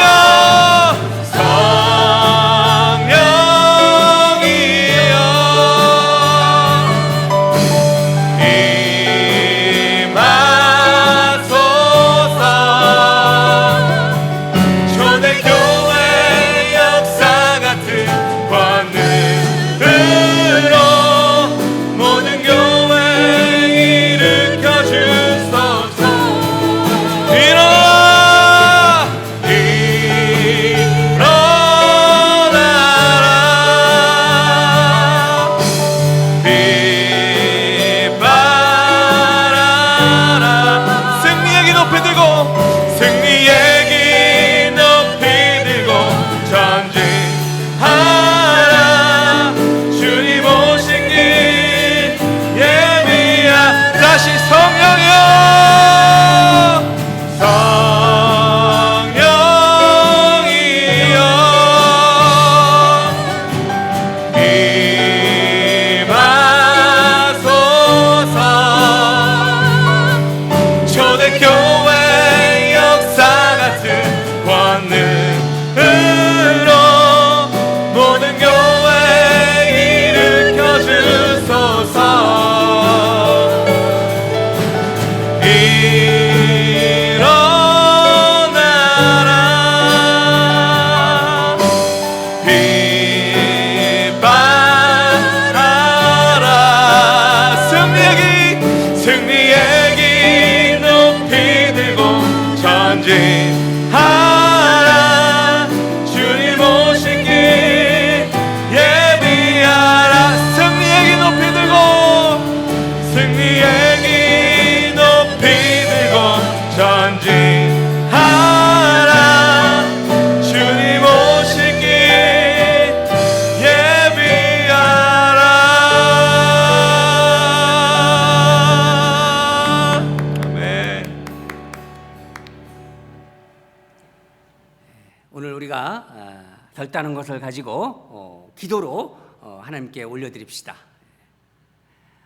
결단한 것을 가지고 기도로 하나님께 올려드립시다.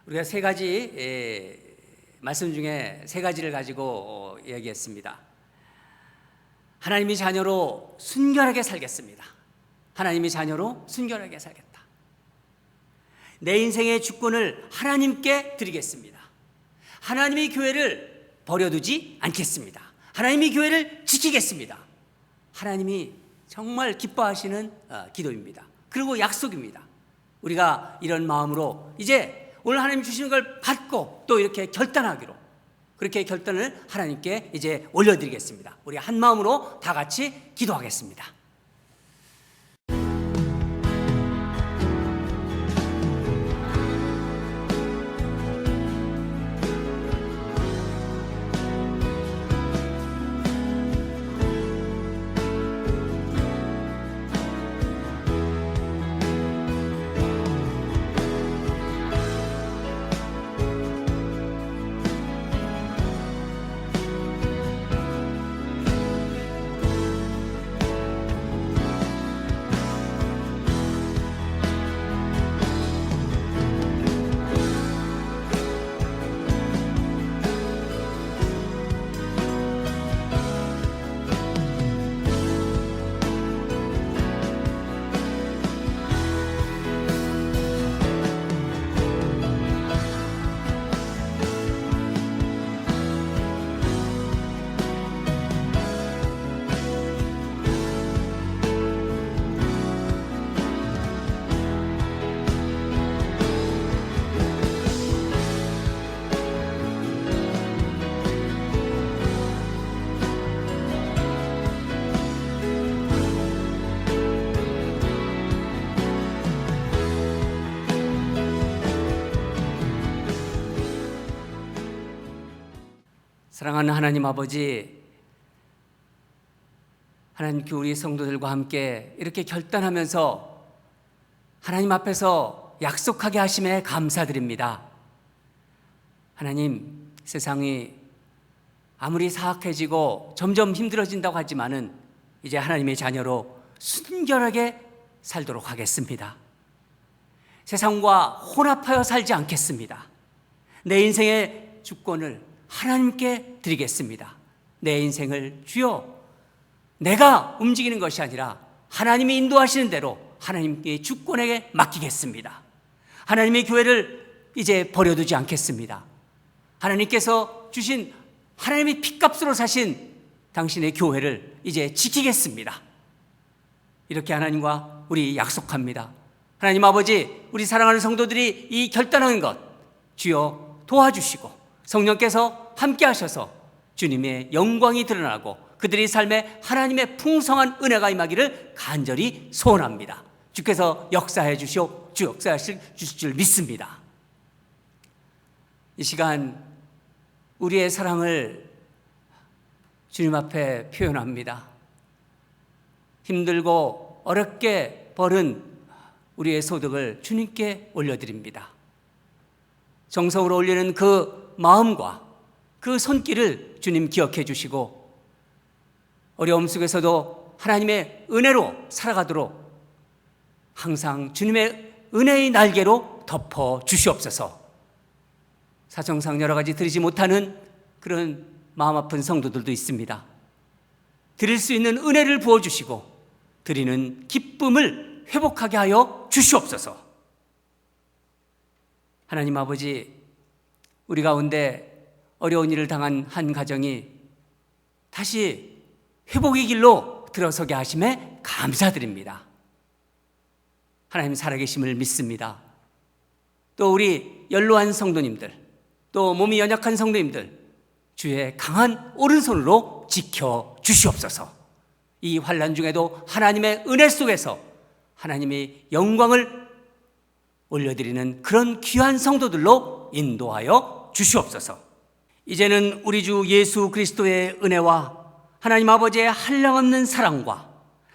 우리가 세 가지 말씀 중에 세 가지를 가지고 얘기했습니다. 하나님의 자녀로 순결하게 살겠습니다. 하나님의 자녀로 순결하게 살겠다. 내 인생의 주권을 하나님께 드리겠습니다. 하나님의 교회를 버려두지 않겠습니다. 하나님의 교회를 지키겠습니다. 하나님이 정말 기뻐하시는 기도입니다. 그리고 약속입니다. 우리가 이런 마음으로 이제 오늘 하나님 주시는 걸 받고 또 이렇게 결단하기로, 그렇게 결단을 하나님께 이제 올려드리겠습니다. 우리 한 마음으로 다 같이 기도하겠습니다. 사랑하는 하나님 아버지, 하나님 우리 성도들과 함께 이렇게 결단하면서 하나님 앞에서 약속하게 하심에 감사드립니다. 하나님, 세상이 아무리 사악해지고 점점 힘들어진다고 하지만은 이제 하나님의 자녀로 순결하게 살도록 하겠습니다. 세상과 혼합하여 살지 않겠습니다. 내 인생의 주권을 하나님께 드리겠습니다. 내 인생을 주여, 내가 움직이는 것이 아니라 하나님이 인도하시는 대로 하나님의 주권에게 맡기겠습니다. 하나님의 교회를 이제 버려두지 않겠습니다. 하나님께서 주신 하나님의 피값으로 사신 당신의 교회를 이제 지키겠습니다. 이렇게 하나님과 우리 약속합니다. 하나님 아버지, 우리 사랑하는 성도들이 이 결단하는 것 주여 도와주시고 성령께서 함께 하셔서 주님의 영광이 드러나고 그들의 삶에 하나님의 풍성한 은혜가 임하기를 간절히 소원합니다. 주께서 역사해 주시오, 주 역사하실 줄 믿습니다. 이 시간 우리의 사랑을 주님 앞에 표현합니다. 힘들고 어렵게 벌은 우리의 소득을 주님께 올려드립니다. 정성으로 올리는 그 마음과 그 손길을 주님 기억해 주시고 어려움 속에서도 하나님의 은혜로 살아가도록 항상 주님의 은혜의 날개로 덮어 주시옵소서. 사정상 여러 가지 드리지 못하는 그런 마음 아픈 성도들도 있습니다. 드릴 수 있는 은혜를 부어주시고 드리는 기쁨을 회복하게 하여 주시옵소서. 하나님 아버지, 우리 가운데 어려운 일을 당한 한 가정이 다시 회복의 길로 들어서게 하심에 감사드립니다. 하나님 살아계심을 믿습니다. 또 우리 연로한 성도님들, 또 몸이 연약한 성도님들 주의 강한 오른손으로 지켜 주시옵소서. 이 환난 중에도 하나님의 은혜 속에서 하나님의 영광을 올려드리는 그런 귀한 성도들로 인도하여 주시옵소서. 이제는 우리 주 예수 그리스도의 은혜와 하나님 아버지의 한량없는 사랑과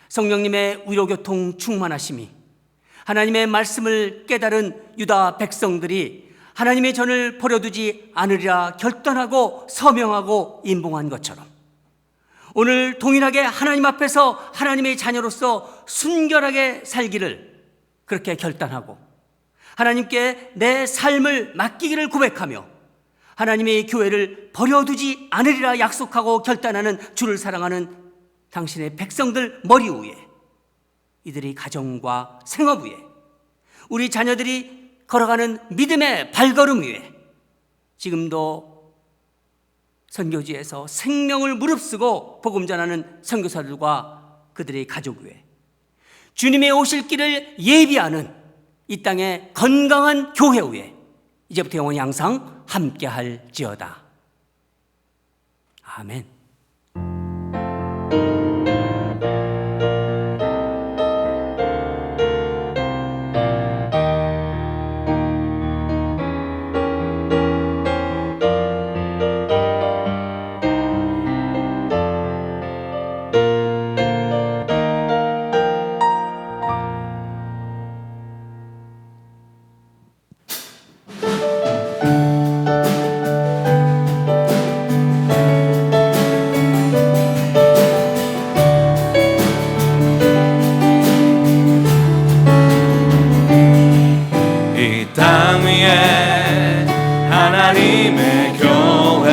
성령님의 위로교통 충만하심이 하나님의 말씀을 깨달은 유다 백성들이 하나님의 전을 버려두지 않으리라 결단하고 서명하고 임봉한 것처럼 오늘 동일하게 하나님 앞에서 하나님의 자녀로서 순결하게 살기를 그렇게 결단하고 하나님께 내 삶을 맡기기를 고백하며 하나님의 교회를 버려두지 않으리라 약속하고 결단하는 주를 사랑하는 당신의 백성들 머리 위에, 이들의 가정과 생업 위에, 우리 자녀들이 걸어가는 믿음의 발걸음 위에 지금도 선교지에서 생명을 무릅쓰고 복음 전하는 선교사들과 그들의 가족 위에 주님의 오실 길을 예비하는 이 땅의 건강한 교회 위에 이제부터 영원히 항상 함께 할지어다. 아멘. 하나님의 교회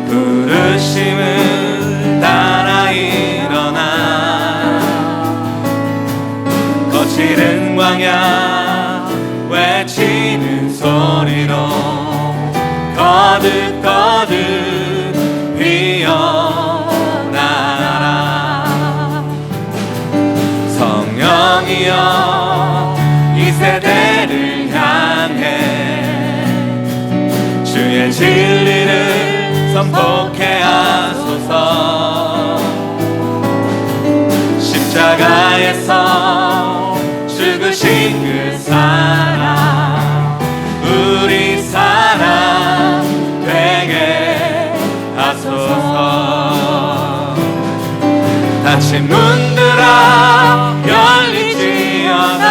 부르심을 따라 일어나 거칠은 광야 외치는 소리로 거듭거듭 피어나라. 성령이여 이 세대를 향해 주의 진리를 선포케 하소서. 십자가에서 죽으신 그 사랑 우리 사랑 되게 다시 문들아 열릴지어다.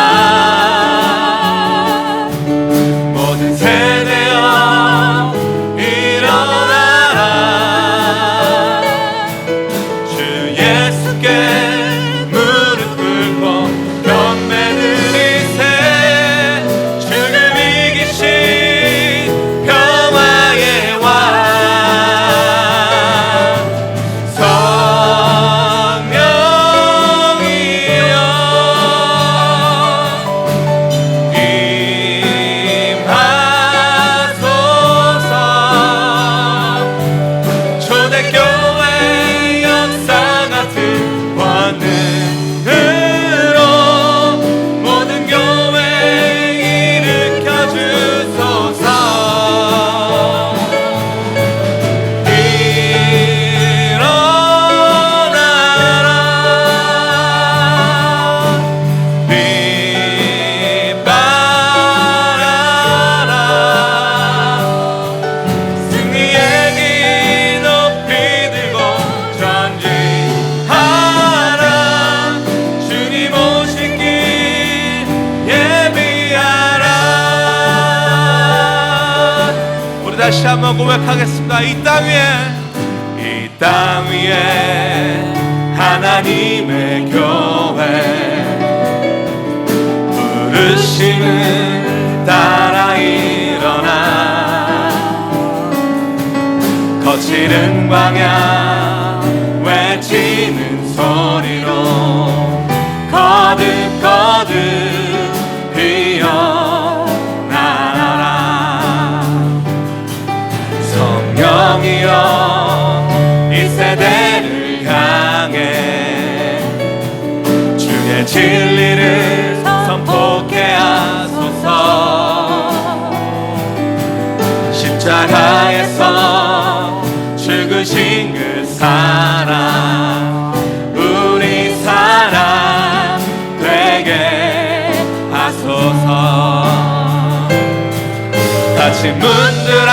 모든 세대여 일어나라. 주 예수께 무릎 꿇고 경배드리세. 주를 이기신 평화의 왕 성령이여 임하소서. 초대교회 역사 같은 권능으로 모든 교회 일으켜 주소서. 일어나라. 빛발하라. 승리의 길 높이 들고 전진하라. 주님 오신 길 예비하라. 우리 다시 한번 고백하겠습니다. 이 땅 위에 하나님의 교회 부르심을 따라 일어나. 거칠은 광야 외치는 소리로 거듭 피어나라. 성령이여 이 세대를 향해 주의 진리를 선포케 하소서. 십자가에서 죽으신 그 사랑 우리 사랑 되게 하소서. 다시 문들아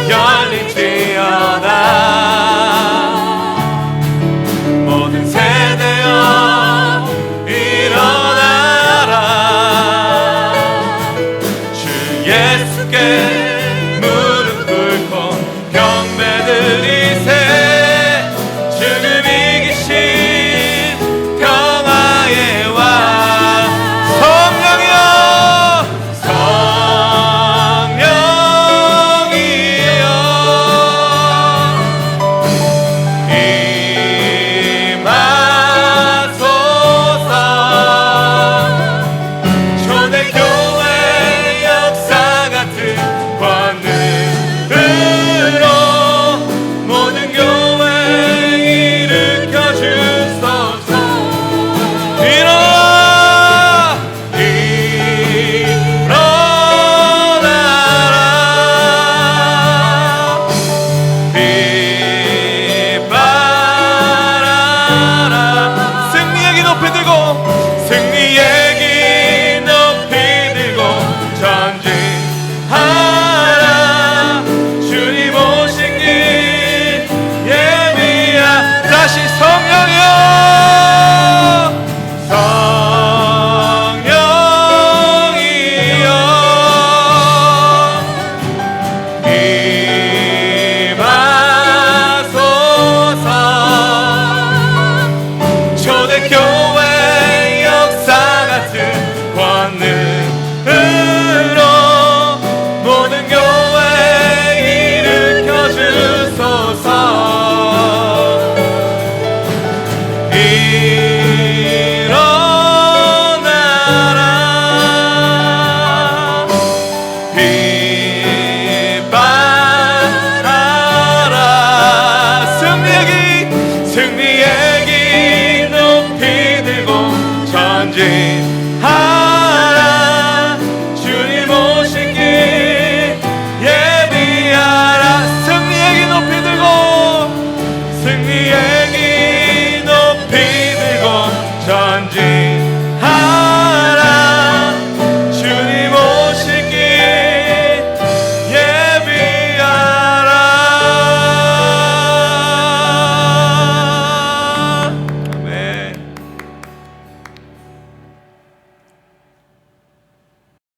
열릴지어다. 모든 세대여 일어나라. 주 예수께